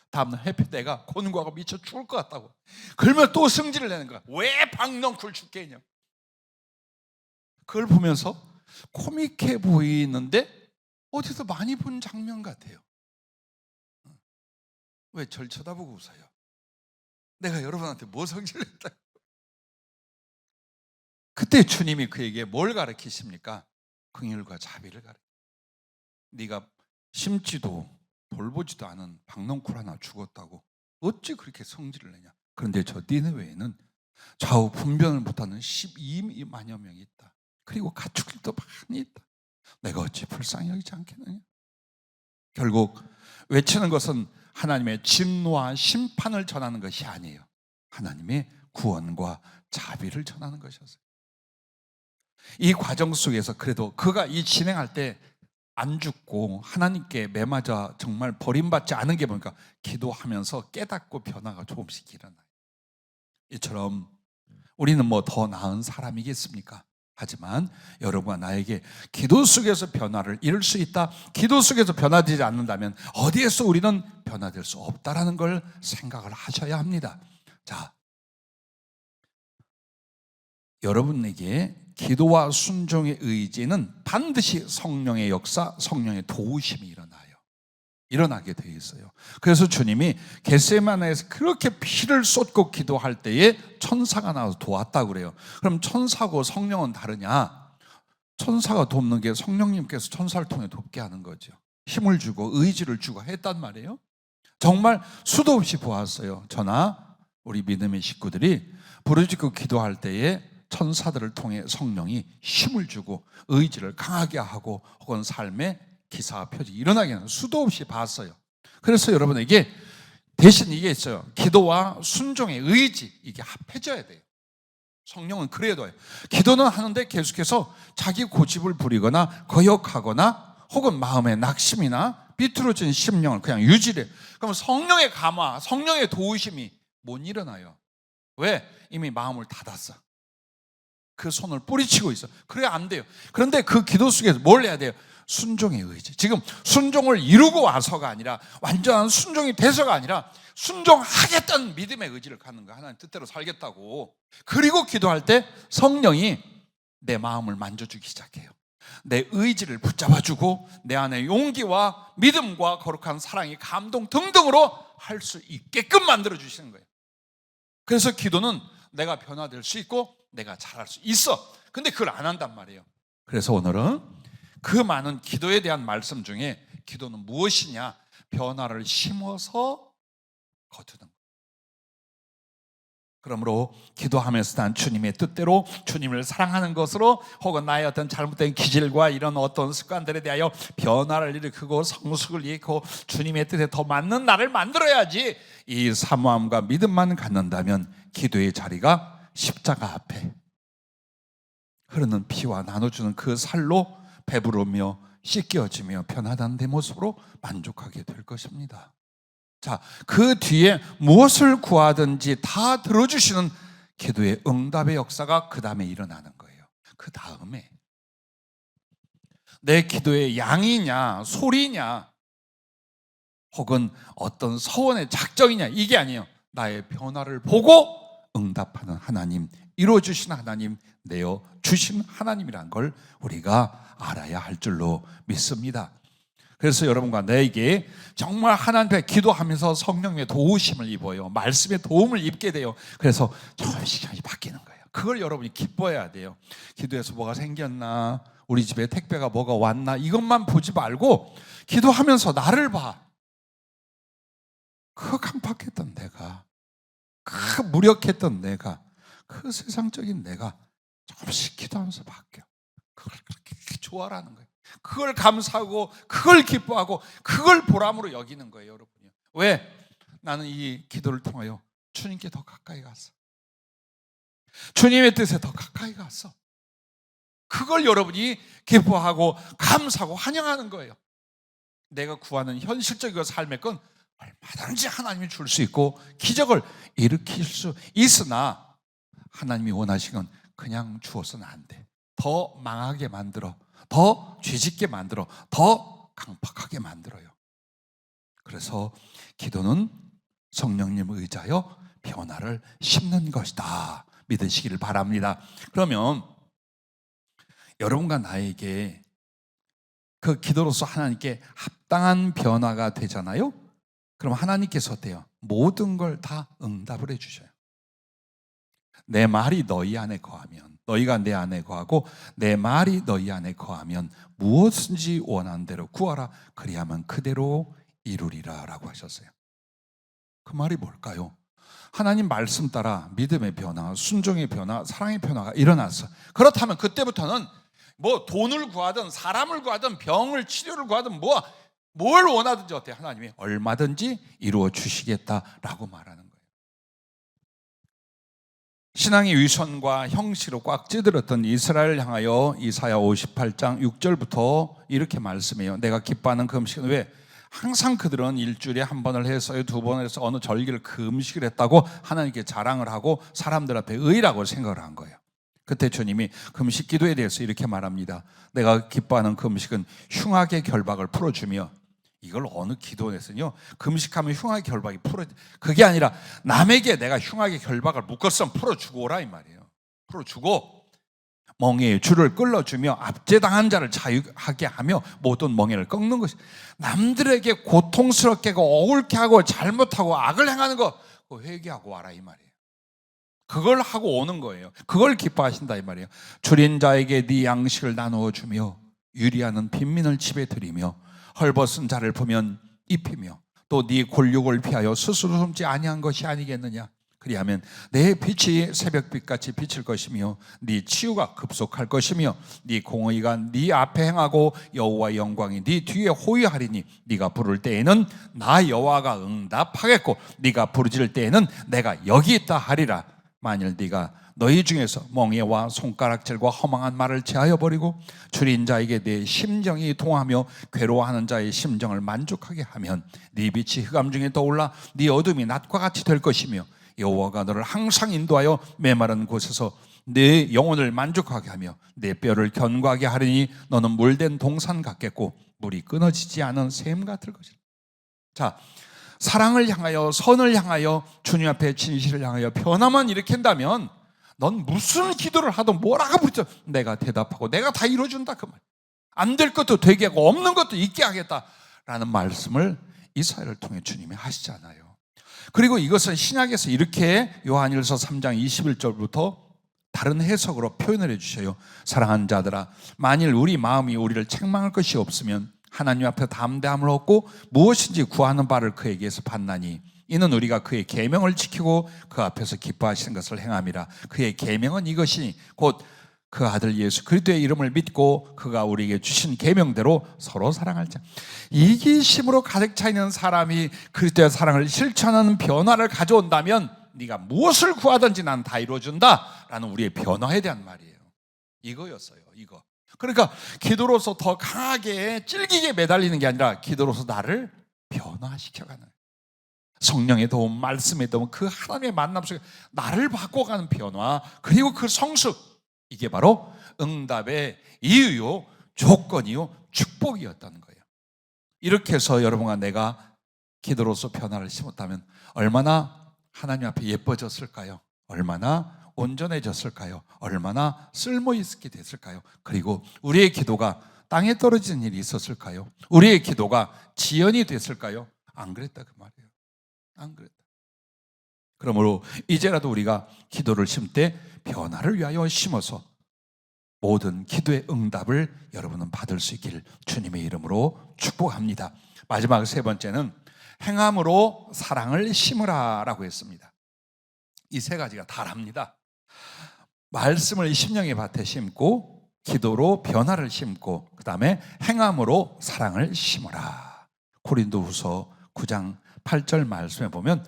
다음날 햇볕에가 곤고하고 미쳐 죽을 것 같다고. 그러면 또 성질을 내는 거야. 왜 박넝쿨 죽게 했냐. 그걸 보면서 코믹해 보이는데 어디서 많이 본 장면 같아요. 왜 절 쳐다보고 웃어요? 내가 여러분한테 뭐 성질을 했다. 그때 주님이 그에게 뭘 가르치십니까? 긍휼과 자비를 가르쳐. 네가 심지도 돌보지도 않은 박넝쿨 하나 죽었다고 어찌 그렇게 성질을 내냐. 그런데 저 니느웨에는 좌우 분변을 못하는 12만여 명이 있다. 그리고 가축들도 많이 있다. 내가 어찌 불쌍히 여기지 않겠느냐. 결국 외치는 것은 하나님의 진노와 심판을 전하는 것이 아니에요. 하나님의 구원과 자비를 전하는 것이었어요. 이 과정 속에서 그래도 그가 이 진행할 때 안 죽고 하나님께 매맞아 정말 버림받지 않은 게 보니까 기도하면서 깨닫고 변화가 조금씩 일어나요. 이처럼 우리는 뭐 더 나은 사람이겠습니까? 하지만 여러분과 나에게 기도 속에서 변화를 이룰 수 있다. 기도 속에서 변화되지 않는다면 어디에서 우리는 변화될 수 없다라는 걸 생각을 하셔야 합니다. 자, 여러분에게 기도와 순종의 의지는 반드시 성령의 역사, 성령의 도우심이 일어나게 되어 있어요. 그래서 주님이 겟세마네에서 그렇게 피를 쏟고 기도할 때에 천사가 나와서 도왔다고 그래요. 그럼 천사고 성령은 다르냐? 천사가 돕는 게 성령님께서 천사를 통해 돕게 하는 거죠. 힘을 주고 의지를 주고 했단 말이에요. 정말 수도 없이 보았어요. 저나 우리 믿음의 식구들이 부르짖고 기도할 때에 천사들을 통해 성령이 힘을 주고 의지를 강하게 하고 혹은 삶의 기사와 표적이 일어나게 하는 수도 없이 봤어요. 그래서 여러분에게 대신 이게 있어요. 기도와 순종의 의지, 이게 합해져야 돼요. 성령은 그래야 돼요. 기도는 하는데 계속해서 자기 고집을 부리거나 거역하거나 혹은 마음의 낙심이나 비뚤어진 심령을 그냥 유지해. 그럼 성령의 감화, 성령의 도우심이 못 일어나요. 왜? 이미 마음을 닫았어. 그 손을 뿌리치고 있어. 그래 안 돼요. 그런데 그 기도 속에서 뭘 해야 돼요? 순종의 의지. 지금 순종을 이루고 와서가 아니라 완전한 순종이 돼서가 아니라 순종하겠다는 믿음의 의지를 갖는 거야. 하나님 뜻대로 살겠다고. 그리고 기도할 때 성령이 내 마음을 만져주기 시작해요. 내 의지를 붙잡아주고 내 안에 용기와 믿음과 거룩한 사랑이 감동 등등으로 할 수 있게끔 만들어주시는 거예요. 그래서 기도는 내가 변화될 수 있고 내가 잘할 수 있어. 근데 그걸 안 한단 말이에요. 그래서 오늘은 그 많은 기도에 대한 말씀 중에 기도는 무엇이냐? 변화를 심어서 거두는 거예요. 그러므로 기도하면서 난 주님의 뜻대로 주님을 사랑하는 것으로 혹은 나의 어떤 잘못된 기질과 이런 어떤 습관들에 대하여 변화를 일으키고 성숙을 일으키고 주님의 뜻에 더 맞는 나를 만들어야지, 이 사모함과 믿음만 갖는다면 기도의 자리가 십자가 앞에 흐르는 피와 나눠주는 그 살로 배부르며 씻겨지며 변화된 내 모습으로 만족하게 될 것입니다. 자, 그 뒤에 무엇을 구하든지 다 들어주시는 기도의 응답의 역사가 그 다음에 일어나는 거예요. 그 다음에 내 기도의 양이냐 소리냐 혹은 어떤 서원의 작정이냐, 이게 아니에요. 나의 변화를 보고 응답하는 하나님, 이루어주신 하나님, 내어주신 하나님이란 걸 우리가 알아야 할 줄로 믿습니다. 그래서 여러분과 내게 정말 하나님께 기도하면서 성령의 도우심을 입어요. 말씀의 도움을 입게 돼요. 그래서 조금씩 바뀌는 거예요. 그걸 여러분이 기뻐해야 돼요. 기도해서 뭐가 생겼나, 우리 집에 택배가 뭐가 왔나, 이것만 보지 말고 기도하면서 나를 봐. 그 강팍했던 내가, 그 무력했던 내가, 그 세상적인 내가 조금씩 기도하면서 바뀌어. 그걸 그렇게 좋아라는 거예요. 그걸 감사하고 그걸 기뻐하고 그걸 보람으로 여기는 거예요, 여러분요. 왜? 나는 이 기도를 통하여 주님께 더 가까이 갔어. 주님의 뜻에 더 가까이 갔어. 그걸 여러분이 기뻐하고 감사하고 환영하는 거예요. 내가 구하는 현실적인 삶의 건 얼마든지 하나님이 줄 수 있고 기적을 일으킬 수 있으나, 하나님이 원하시는 건 그냥 주어서는 안 돼. 더 망하게 만들어, 더 죄짓게 만들어, 더 강팍하게 만들어요. 그래서 기도는 성령님을 의지하여 변화를 심는 것이다, 믿으시기를 바랍니다. 그러면 여러분과 나에게 그 기도로서 하나님께 합당한 변화가 되잖아요. 그럼 하나님께서 어때요? 모든 걸 다 응답을 해주셔요. 내 말이 너희 안에 거하면, 너희가 내 안에 거하고 내 말이 너희 안에 거하면 무엇인지 원하는 대로 구하라, 그리하면 그대로 이루리라 라고 하셨어요. 그 말이 뭘까요? 하나님 말씀 따라 믿음의 변화, 순종의 변화, 사랑의 변화가 일어났어. 그렇다면 그때부터는 뭐 돈을 구하든 사람을 구하든 병을 치료를 구하든 뭘 원하든지 어때요? 하나님이 얼마든지 이루어 주시겠다라고 말하는 거예요. 신앙의 위선과 형식으로 꽉 찌들었던 이스라엘을 향하여 이사야 58장 6절부터 이렇게 말씀해요. 내가 기뻐하는 그 음식은, 왜? 항상 그들은 일주일에 한 번을 해서요, 두 번을 해서 어느 절기를 그 음식을 했다고 하나님께 자랑을 하고 사람들 앞에 의라고 생각을 한 거예요. 그때 주님이 금식 기도에 대해서 이렇게 말합니다. 내가 기뻐하는 그 음식은 흉악의 결박을 풀어주며, 이걸 어느 기도에서요, 금식하면 흉악의 결박이 그게 아니라 남에게 내가 흉악의 결박을 묶었으면 풀어주고 오라 이 말이에요. 풀어주고 멍에의 줄을 끌어주며 압제당한 자를 자유하게 하며 모든 멍에를 꺾는 것이, 남들에게 고통스럽게 하고 억울케 하고 잘못하고 악을 행하는 거 그거 회개하고 와라 이 말이에요. 그걸 하고 오는 거예요. 그걸 기뻐하신다 이 말이에요. 줄인 자에게 네 양식을 나누어 주며 유리하는 빈민을 집에 들이며 헐벗은 자를 보면 입히며 또 네 골육을 피하여 스스로 숨지 아니한 것이 아니겠느냐. 그리하면 내 빛이 새벽빛같이 비칠 것이며 네 치유가 급속할 것이며 네 공의가 네 앞에 행하고 여호와의 영광이 네 뒤에 호위하리니 네가 부를 때에는 나 여호와가 응답하겠고 네가 부르짖을 때에는 내가 여기 있다 하리라. 만일 네가 너희 중에서 멍에와 손가락질과 허망한 말을 제하여 버리고 줄인 자에게 내 심정이 통하며 괴로워하는 자의 심정을 만족하게 하면 네 빛이 흑암 중에 떠올라 네 어둠이 낮과 같이 될 것이며 여호와가 너를 항상 인도하여 메마른 곳에서 내 영혼을 만족하게 하며 내 뼈를 견고하게 하리니 너는 물된 동산 같겠고 물이 끊어지지 않은 샘 같을 것이라. 자, 사랑을 향하여, 선을 향하여, 주님 앞에 진실을 향하여 변화만 일으킨다면 넌 무슨 기도를 하든 뭐라고 붙여 내가 대답하고 내가 다 이루어준다 그 말. 안 될 것도 되게 하고 없는 것도 있게 하겠다라는 말씀을 이사야를 통해 주님이 하시잖아요. 그리고 이것은 신약에서 이렇게 요한일서 3장 21절부터 다른 해석으로 표현을 해주셔요. 사랑하는 자들아, 만일 우리 마음이 우리를 책망할 것이 없으면 하나님 앞에 담대함을 얻고 무엇인지 구하는 바를 그에게서 받나니 이는 우리가 그의 계명을 지키고 그 앞에서 기뻐하시는 것을 행함이라. 그의 계명은 이것이 곧 그 아들 예수 그리스도의 이름을 믿고 그가 우리에게 주신 계명대로 서로 사랑할 자. 이기심으로 가득 차 있는 사람이 그리스도의 사랑을 실천하는 변화를 가져온다면 네가 무엇을 구하든지 난 다 이루어준다라는 우리의 변화에 대한 말이에요. 이거였어요. 이거. 그러니까 기도로서 더 강하게 찔기게 매달리는 게 아니라 기도로서 나를 변화시켜가는, 성령의 도움, 말씀의 도움, 그 하나님의 만남 속에 나를 바꿔가는 변화, 그리고 그 성숙, 이게 바로 응답의 이유요, 조건이요, 축복이었다는 거예요. 이렇게 해서 여러분과 내가 기도로서 변화를 심었다면 얼마나 하나님 앞에 예뻐졌을까요? 얼마나 온전해졌을까요? 얼마나 쓸모있게 됐을까요? 그리고 우리의 기도가 땅에 떨어지는 일이 있었을까요? 우리의 기도가 지연이 됐을까요? 안 그랬다 그 말이에요. 안 그랬다. 그러므로 이제라도 우리가 기도를 심을 때 변화를 위하여 심어서 모든 기도의 응답을 여러분은 받을 수 있기를 주님의 이름으로 축복합니다. 마지막 세 번째는 행함으로 사랑을 심으라라고 했습니다. 이 세 가지가 다릅니다. 말씀을 심령의 밭에 심고, 기도로 변화를 심고, 그 다음에 행함으로 사랑을 심으라. 고린도후서 9장 8절 말씀에 보면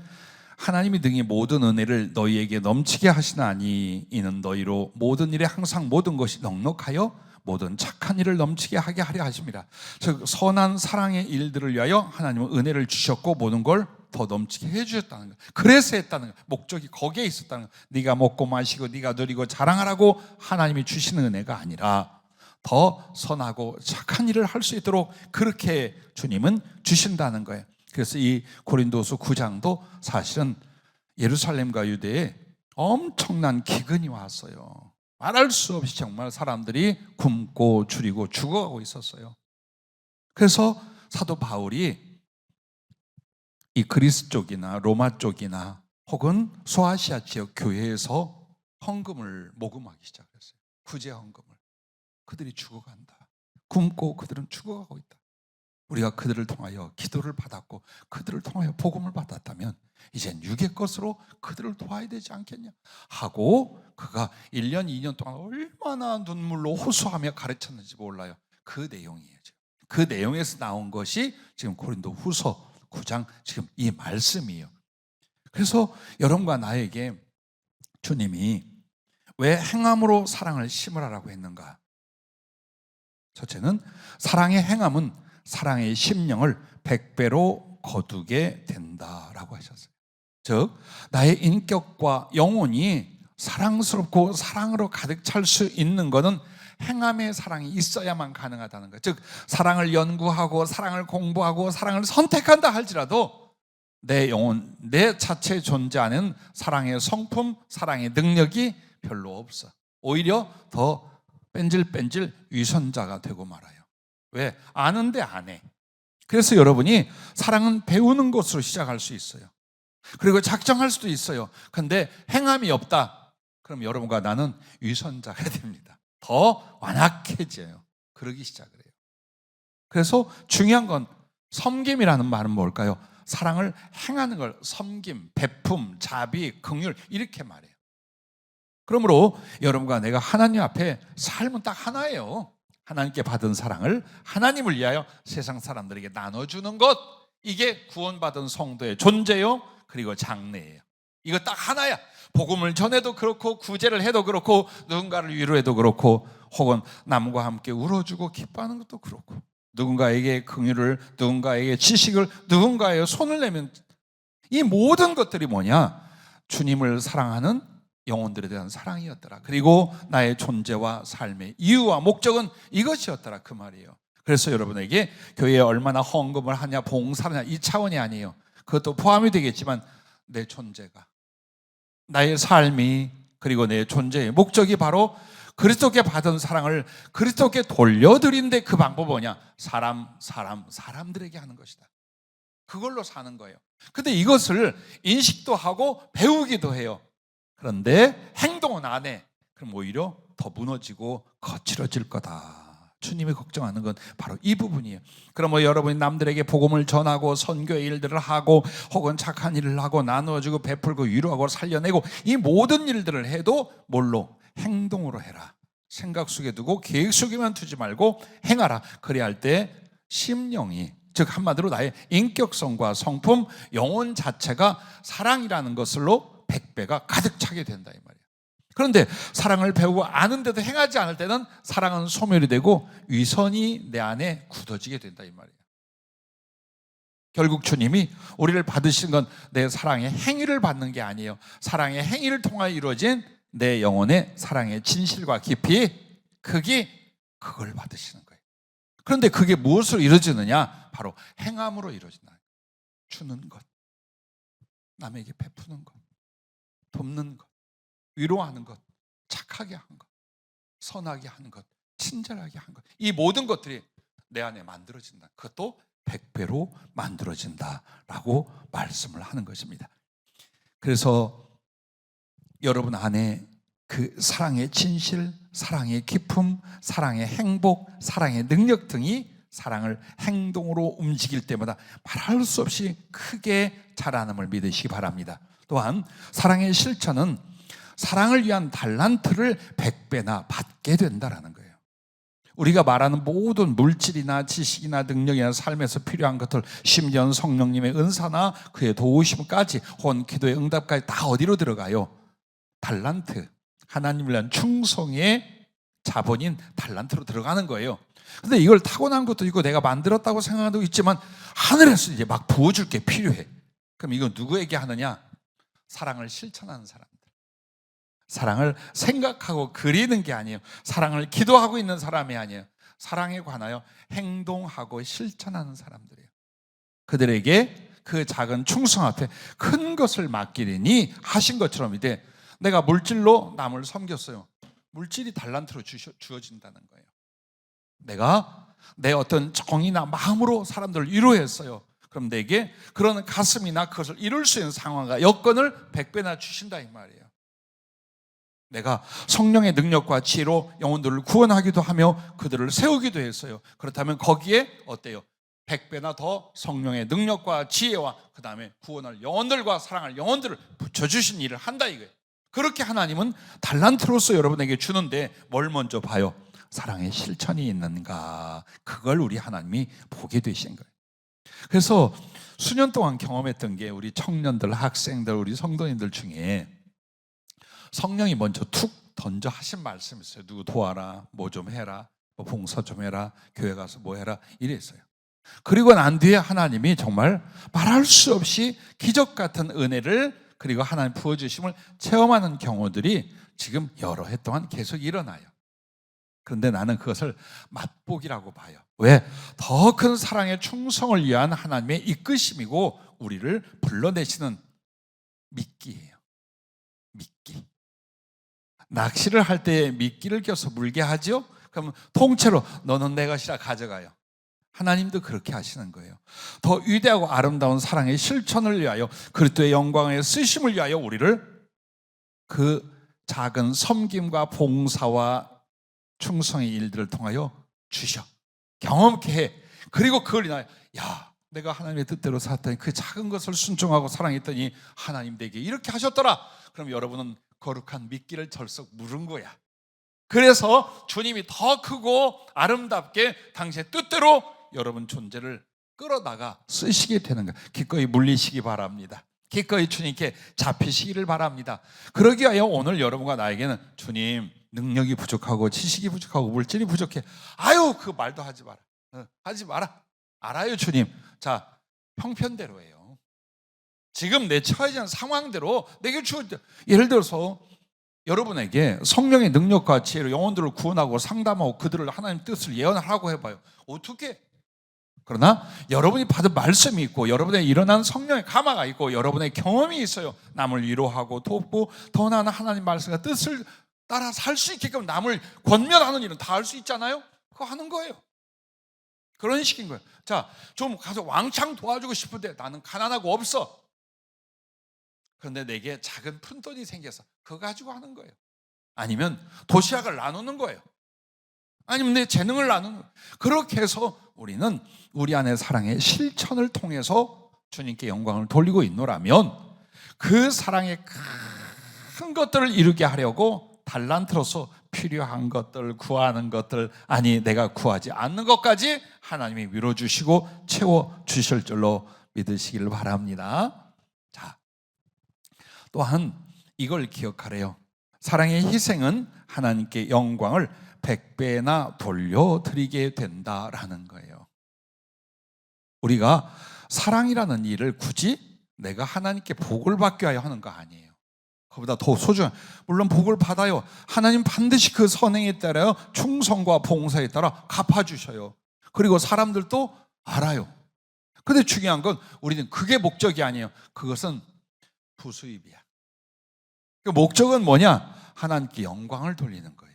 하나님이 등이 모든 은혜를 너희에게 넘치게 하시나니 이는 너희로 모든 일에 항상 모든 것이 넉넉하여 모든 착한 일을 넘치게 하게 하려 하십니다. 즉 선한 사랑의 일들을 위하여 하나님은 은혜를 주셨고 모든 걸 더 넘치게 해주셨다는 거예요. 그래서 했다는 거예요. 목적이 거기에 있었다는 거예요. 네가 먹고 마시고 네가 누리고 자랑하라고 하나님이 주시는 은혜가 아니라 더 선하고 착한 일을 할 수 있도록 그렇게 주님은 주신다는 거예요. 그래서 이 고린도서 9장도 사실은 예루살렘과 유대에 엄청난 기근이 왔어요. 말할 수 없이 정말 사람들이 굶고 줄이고 죽어가고 있었어요. 그래서 사도 바울이 이 그리스 쪽이나 로마 쪽이나 혹은 소아시아 지역 교회에서 헌금을 모금하기 시작했어요. 구제 헌금을. 그들이 죽어간다. 굶고 그들은 죽어가고 있다. 우리가 그들을 통하여 기도를 받았고 그들을 통하여 복음을 받았다면 이젠 육의 것으로 그들을 도와야 되지 않겠냐 하고 그가 1년 2년 동안 얼마나 눈물로 호소하며 가르쳤는지 몰라요. 그 내용이에요. 그 내용에서 나온 것이 지금 고린도 후서 9장 지금 이 말씀이에요. 그래서 여러분과 나에게 주님이 왜 행함으로 사랑을 심으라라고 했는가? 첫째는 사랑의 행함은 사랑의 심령을 100배로 거두게 된다라고 하셨어요. 즉 나의 인격과 영혼이 사랑스럽고 사랑으로 가득 찰 수 있는 것은 행함의 사랑이 있어야만 가능하다는 거예요. 즉 사랑을 연구하고 사랑을 공부하고 사랑을 선택한다 할지라도 내 영혼, 내 자체 존재하는 사랑의 성품, 사랑의 능력이 별로 없어. 오히려 더 뺀질뺀질 위선자가 되고 말아요. 왜? 아는데 안 해. 그래서 여러분이 사랑은 배우는 것으로 시작할 수 있어요. 그리고 작정할 수도 있어요. 그런데 행함이 없다. 그럼 여러분과 나는 위선자가 됩니다. 더 완악해져요. 그러기 시작을 해요. 그래서 중요한 건 섬김이라는 말은 뭘까요? 사랑을 행하는 걸 섬김, 베품, 자비, 긍휼 이렇게 말해요. 그러므로 여러분과 내가 하나님 앞에 삶은 딱 하나예요. 하나님께 받은 사랑을 하나님을 위하여 세상 사람들에게 나눠주는 것, 이게 구원받은 성도의 존재요 그리고 장래예요. 이거 딱 하나야. 복음을 전해도 그렇고 구제를 해도 그렇고 누군가를 위로해도 그렇고 혹은 남과 함께 울어주고 기뻐하는 것도 그렇고 누군가에게 긍휼을, 누군가에게 지식을, 누군가에게 손을 내면 이 모든 것들이 뭐냐? 주님을 사랑하는 영혼들에 대한 사랑이었더라. 그리고 나의 존재와 삶의 이유와 목적은 이것이었더라 그 말이에요. 그래서 여러분에게 교회에 얼마나 헌금을 하냐, 봉사를 하냐 이 차원이 아니에요. 그것도 포함이 되겠지만 내 존재가, 나의 삶이, 그리고 내 존재의 목적이 바로 그리스도께 받은 사랑을 그리스도께 돌려드리는데 그 방법은 뭐냐? 사람들에게 하는 것이다. 그걸로 사는 거예요. 근데 이것을 인식도 하고 배우기도 해요. 그런데 행동은 안 해. 그럼 오히려 더 무너지고 거칠어질 거다. 주님이 걱정하는 건 바로 이 부분이에요. 그럼 뭐 여러분이 남들에게 복음을 전하고 선교의 일들을 하고 혹은 착한 일을 하고 나누어주고 베풀고 위로하고 살려내고 이 모든 일들을 해도 뭘로? 행동으로 해라. 생각 속에 두고 계획 속에만 두지 말고 행하라. 그래야 할 때 심령이, 즉 한마디로 나의 인격성과 성품, 영혼 자체가 사랑이라는 것으로 100배가 가득 차게 된다 이 말이에요. 그런데 사랑을 배우고 아는데도 행하지 않을 때는 사랑은 소멸이 되고 위선이 내 안에 굳어지게 된다 이 말이에요. 결국 주님이 우리를 받으신 건 내 사랑의 행위를 받는 게 아니에요. 사랑의 행위를 통하여 이루어진 내 영혼의 사랑의 진실과 깊이, 그걸 받으시는 거예요. 그런데 그게 무엇으로 이루어지느냐? 바로 행함으로 이루어진다. 주는 것, 남에게 베푸는 것, 돕는 것, 위로하는 것, 착하게 하는 것, 선하게 하는 것, 친절하게 하는 것, 이 모든 것들이 내 안에 만들어진다. 그것도 100배로 만들어진다라고 말씀을 하는 것입니다. 그래서 여러분 안에 그 사랑의 진실, 사랑의 기품, 사랑의 행복, 사랑의 능력 등이 사랑을 행동으로 움직일 때마다 말할 수 없이 크게 자라남을 믿으시기 바랍니다. 또한 사랑의 실천은 사랑을 위한 달란트를 100배나 받게 된다라는 거예요. 우리가 말하는 모든 물질이나 지식이나 능력이나 삶에서 필요한 것들, 심지어 성령님의 은사나 그의 도우심까지 혹은 기도의 응답까지 다 어디로 들어가요? 달란트, 하나님을 위한 충성의 자본인 달란트로 들어가는 거예요. 근데 이걸 타고난 것도 있고 내가 만들었다고 생각하고 있지만 하늘에서 이제 막 부어줄 게 필요해. 그럼 이거 누구에게 하느냐? 사랑을 실천하는 사람들, 사랑을 생각하고 그리는 게 아니에요. 사랑을 기도하고 있는 사람이 아니에요. 사랑에 관하여 행동하고 실천하는 사람들이에요. 그들에게 그 작은 충성 앞에 큰 것을 맡기리니 하신 것처럼 이제 내가 물질로 남을 섬겼어요. 물질이 달란트로 주어진다는 거예요. 내가 내 어떤 정이나 마음으로 사람들을 위로했어요. 그럼 내게 그런 가슴이나 그것을 이룰 수 있는 상황과 여건을 100배나 주신다 이 말이에요. 내가 성령의 능력과 지혜로 영혼들을 구원하기도 하며 그들을 세우기도 했어요. 그렇다면 거기에 어때요? 100배나 더 성령의 능력과 지혜와 그 다음에 구원할 영혼들과 사랑할 영혼들을 붙여주신 일을 한다 이거예요. 그렇게 하나님은 달란트로서 여러분에게 주는데 뭘 먼저 봐요? 사랑의 실천이 있는가? 그걸 우리 하나님이 보게 되신 거예요. 그래서 수년 동안 경험했던 게 우리 청년들, 학생들, 우리 성도님들 중에 성령이 먼저 툭 던져 하신 말씀이 있어요. 누구 도와라, 뭐 좀 해라, 뭐 봉사 좀 해라, 교회 가서 뭐 해라 이랬어요. 그리고 난 뒤에 하나님이 정말 말할 수 없이 기적 같은 은혜를 그리고 하나님 부어주심을 체험하는 경우들이 지금 여러 해 동안 계속 일어나요. 그런데 나는 그것을 맛보기라고 봐요. 왜? 더 큰 사랑의 충성을 위한 하나님의 이끄심이고 우리를 불러내시는 미끼예요. 미끼. 낚시를 할 때 미끼를 껴서 물게 하죠? 그러면 통째로 너는 내 것이라 가져가요. 하나님도 그렇게 하시는 거예요. 더 위대하고 아름다운 사랑의 실천을 위하여 그리스도의 영광의 쓰심을 위하여 우리를 그 작은 섬김과 봉사와 충성의 일들을 통하여 주셔 경험케 해. 그리고 그걸 인하여 내가 하나님의 뜻대로 살았더니 그 작은 것을 순종하고 사랑했더니 하나님 내게 이렇게 하셨더라. 그럼 여러분은 거룩한 미끼를 절석 물은 거야. 그래서 주님이 더 크고 아름답게 당신의 뜻대로 여러분 존재를 끌어다가 쓰시게 되는 거예요. 기꺼이 물리시기 바랍니다. 기꺼이 주님께 잡히시기를 바랍니다. 그러기 위하여 오늘 여러분과 나에게는 주님 능력이 부족하고 지식이 부족하고 물질이 부족해. 그 말도 하지 마라. 하지 마라. 알아요 주님. 자, 형편대로예요. 지금 내 처해진 상황대로 내게 주어질 때, 예를 들어서 여러분에게 성령의 능력과 지혜로 영혼들을 구원하고 상담하고 그들을 하나님 뜻을 예언하라고 해봐요. 어떻게? 그러나 여러분이 받은 말씀이 있고 여러분의 일어난 성령의 감화가 있고 여러분의 경험이 있어요. 남을 위로하고 돕고 더 나은 하나님 말씀과 뜻을 따라 살 수 있게끔 남을 권면하는 일은 다 할 수 있잖아요. 그거 하는 거예요. 그런 식인 거예요. 자, 좀 가서 왕창 도와주고 싶은데 나는 가난하고 없어. 그런데 내게 작은 푼돈이 생겨서 그거 가지고 하는 거예요. 아니면 도시락을 나누는 거예요. 아니면 내 재능을 나누는 거예요. 그렇게 해서 우리는 우리 안의 사랑의 실천을 통해서 주님께 영광을 돌리고 있노라면 그 사랑의 큰 것들을 이루게 하려고 달란트로서 필요한 것들, 구하는 것들, 아니 내가 구하지 않는 것까지 하나님이 밀어주시고 채워주실 줄로 믿으시길 바랍니다. 자, 또한 이걸 기억하래요. 사랑의 희생은 하나님께 영광을 100배나 돌려드리게 된다라는 거예요. 우리가 사랑이라는 일을 굳이 내가 하나님께 복을 받기 위하여 하는 거 아니에요. 그보다 더 소중한, 물론 복을 받아요. 하나님 반드시 그 선행에 따라요 충성과 봉사에 따라 갚아주셔요. 그리고 사람들도 알아요. 근데 중요한 건 우리는 그게 목적이 아니에요. 그것은 부수입이야. 그 목적은 뭐냐? 하나님께 영광을 돌리는 거예요.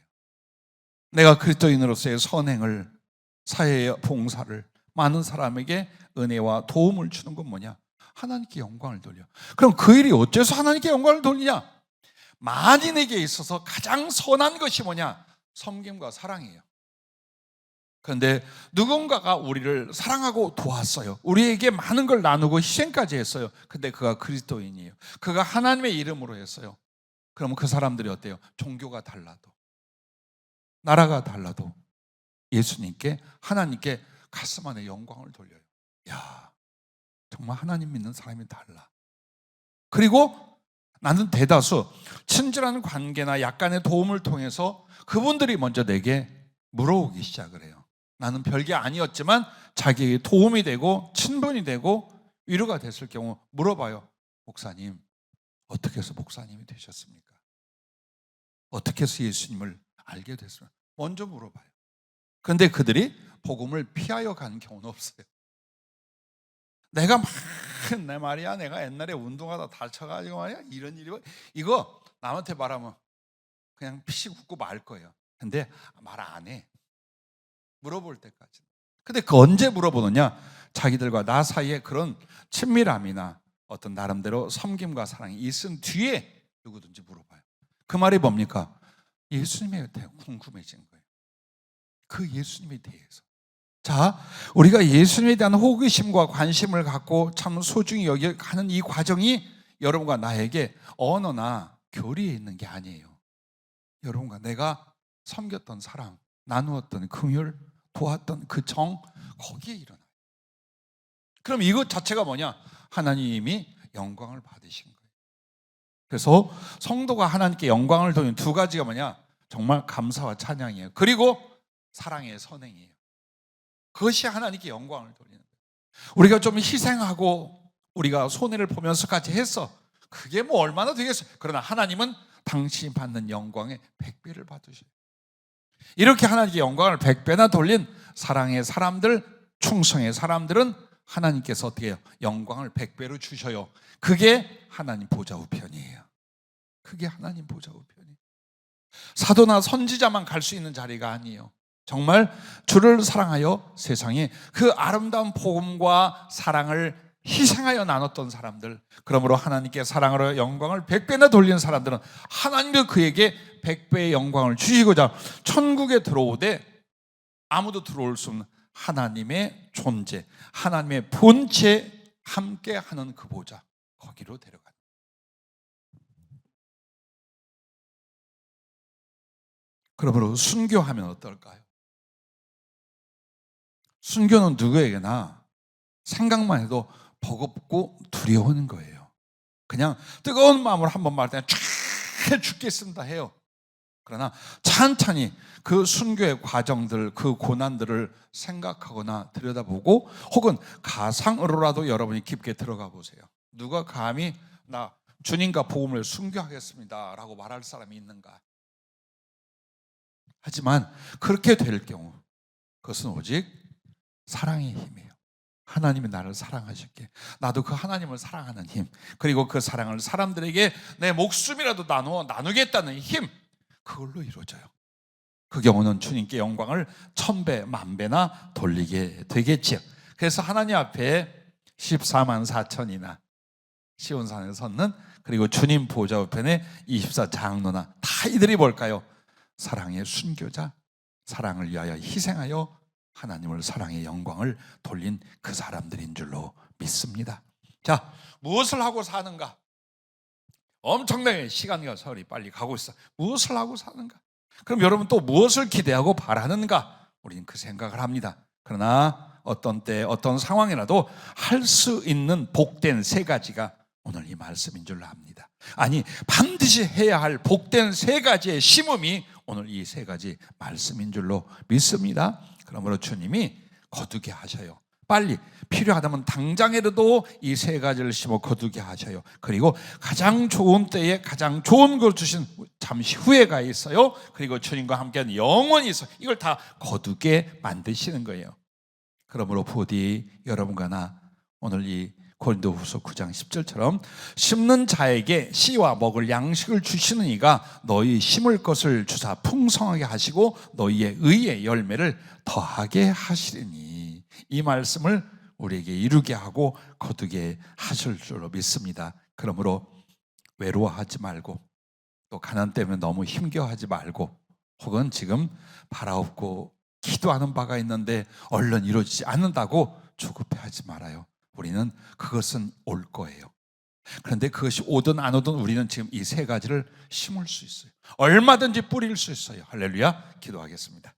내가 그리스도인으로서의 선행을, 사회의 봉사를, 많은 사람에게 은혜와 도움을 주는 건 뭐냐? 하나님께 영광을 돌려. 그럼 그 일이 어째서 하나님께 영광을 돌리냐? 만인에게 있어서 가장 선한 것이 뭐냐? 섬김과 사랑이에요. 그런데 누군가가 우리를 사랑하고 도왔어요. 우리에게 많은 걸 나누고 희생까지 했어요. 근데 그가 그리스도인이에요. 그가 하나님의 이름으로 했어요. 그러면 그 사람들이 어때요? 종교가 달라도, 나라가 달라도 예수님께, 하나님께 가슴 안에 영광을 돌려요. 야, 정말 하나님 믿는 사람이 달라. 그리고 나는 대다수 친절한 관계나 약간의 도움을 통해서 그분들이 먼저 내게 물어오기 시작을 해요. 나는 별게 아니었지만 자기에게 도움이 되고 친분이 되고 위로가 됐을 경우 물어봐요. 목사님, 어떻게 해서 목사님이 되셨습니까? 어떻게 해서 예수님을 알게 됐습니까? 먼저 물어봐요. 그런데 그들이 복음을 피하여 간 경우는 없어요. 내가 내 말이야, 내가 옛날에 운동하다 다쳐가지고 말이야, 이런 일이, 이거 남한테 말하면 그냥 피식 웃고 말 거예요. 근데 말 안 해. 물어볼 때까지. 근데 그 언제 물어보느냐? 자기들과 나 사이에 그런 친밀함이나 어떤 나름대로 섬김과 사랑이 있은 뒤에 누구든지 물어봐요. 그 말이 뭡니까? 예수님에 대해 궁금해진 거예요. 그 예수님에 대해서. 자, 우리가 예수님에 대한 호기심과 관심을 갖고 참 소중히 여겨가는 이 과정이 여러분과 나에게 언어나 교리에 있는 게 아니에요. 여러분과 내가 섬겼던 사랑, 나누었던 긍휼, 도왔던 그 정, 거기에 일어나요. 그럼 이것 자체가 뭐냐? 하나님이 영광을 받으신 거예요. 그래서 성도가 하나님께 영광을 돌리는 두 가지가 뭐냐? 정말 감사와 찬양이에요. 그리고 사랑의 선행이에요. 그것이 하나님께 영광을 돌리는 거예요. 우리가 좀 희생하고 우리가 손해를 보면서까지 했어. 그게 뭐 얼마나 되겠어요. 그러나 하나님은 당신이 받는 영광의 100배를 받으셔요. 이렇게 하나님께 영광을 100배나 돌린 사랑의 사람들, 충성의 사람들은 하나님께서 어떻게 해요? 영광을 100배로 주셔요. 그게 하나님 보좌 우편이에요. 그게 하나님 보좌 우편이에요. 사도나 선지자만 갈 수 있는 자리가 아니에요. 정말 주를 사랑하여 세상에 그 아름다운 복음과 사랑을 희생하여 나눴던 사람들, 그러므로 하나님께 사랑으로 영광을 100배나 돌리는 사람들은 하나님도 그에게 100배의 영광을 주시고자 천국에 들어오되 아무도 들어올 수 없는 하나님의 존재, 하나님의 본체 함께 하는 그 보좌, 거기로 데려가는. 그러므로 순교하면 어떨까요? 순교는 누구에게나 생각만 해도 버겁고 두려운 거예요. 그냥 뜨거운 마음으로 한번 말할 때는 쫙 죽겠습니다 해요. 그러나 찬찬히 그 순교의 과정들, 그 고난들을 생각하거나 들여다보고 혹은 가상으로라도 여러분이 깊게 들어가 보세요. 누가 감히 나 주님과 복음을 순교하겠습니다 라고 말할 사람이 있는가? 하지만 그렇게 될 경우 그것은 오직 사랑의 힘이에요. 하나님이 나를 사랑하셨기에 나도 그 하나님을 사랑하는 힘, 그리고 그 사랑을 사람들에게 내 목숨이라도 나누겠다는 힘, 그걸로 이루어져요. 그 경우는 주님께 영광을 1000배, 10,000배나 돌리게 되겠지요. 그래서 하나님 앞에 14만 4천이나 시온산에 섰는, 그리고 주님 보좌 우편에 24 장로나 다 이들이 뭘까요? 사랑의 순교자, 사랑을 위하여 희생하여 하나님을 사랑의 영광을 돌린 그 사람들인 줄로 믿습니다. 자, 무엇을 하고 사는가? 엄청나게 시간과 세월이 빨리 가고 있어. 무엇을 하고 사는가? 그럼 여러분 또 무엇을 기대하고 바라는가? 우리는 그 생각을 합니다. 그러나 어떤 때 어떤 상황이라도 할 수 있는 복된 세 가지가 오늘 이 말씀인 줄로 압니다. 아니, 반드시 해야 할 복된 세 가지의 심음이 오늘 이 세 가지 말씀인 줄로 믿습니다. 그러므로 주님이 거두게 하셔요. 빨리 필요하다면 당장이라도 이 세 가지를 심어 거두게 하셔요. 그리고 가장 좋은 때에 가장 좋은 걸 주신 잠시 후회가 있어요. 그리고 주님과 함께하는 영원히 있어요. 이걸 다 거두게 만드시는 거예요. 그러므로 부디 여러분과 나 오늘 이 고린도후서 9장 10절처럼 심는 자에게 씨와 먹을 양식을 주시는 이가 너희 심을 것을 주사 풍성하게 하시고 너희의 의의 열매를 더하게 하시리니, 이 말씀을 우리에게 이루게 하고 거두게 하실 줄로 믿습니다. 그러므로 외로워하지 말고 또 가난 때문에 너무 힘겨워하지 말고, 혹은 지금 바라옵고 기도하는 바가 있는데 얼른 이루어지지 않는다고 조급해하지 말아요. 우리는 그것은 올 거예요. 그런데 그것이 오든 안 오든 우리는 지금 이 세 가지를 심을 수 있어요. 얼마든지 뿌릴 수 있어요. 할렐루야. 기도하겠습니다.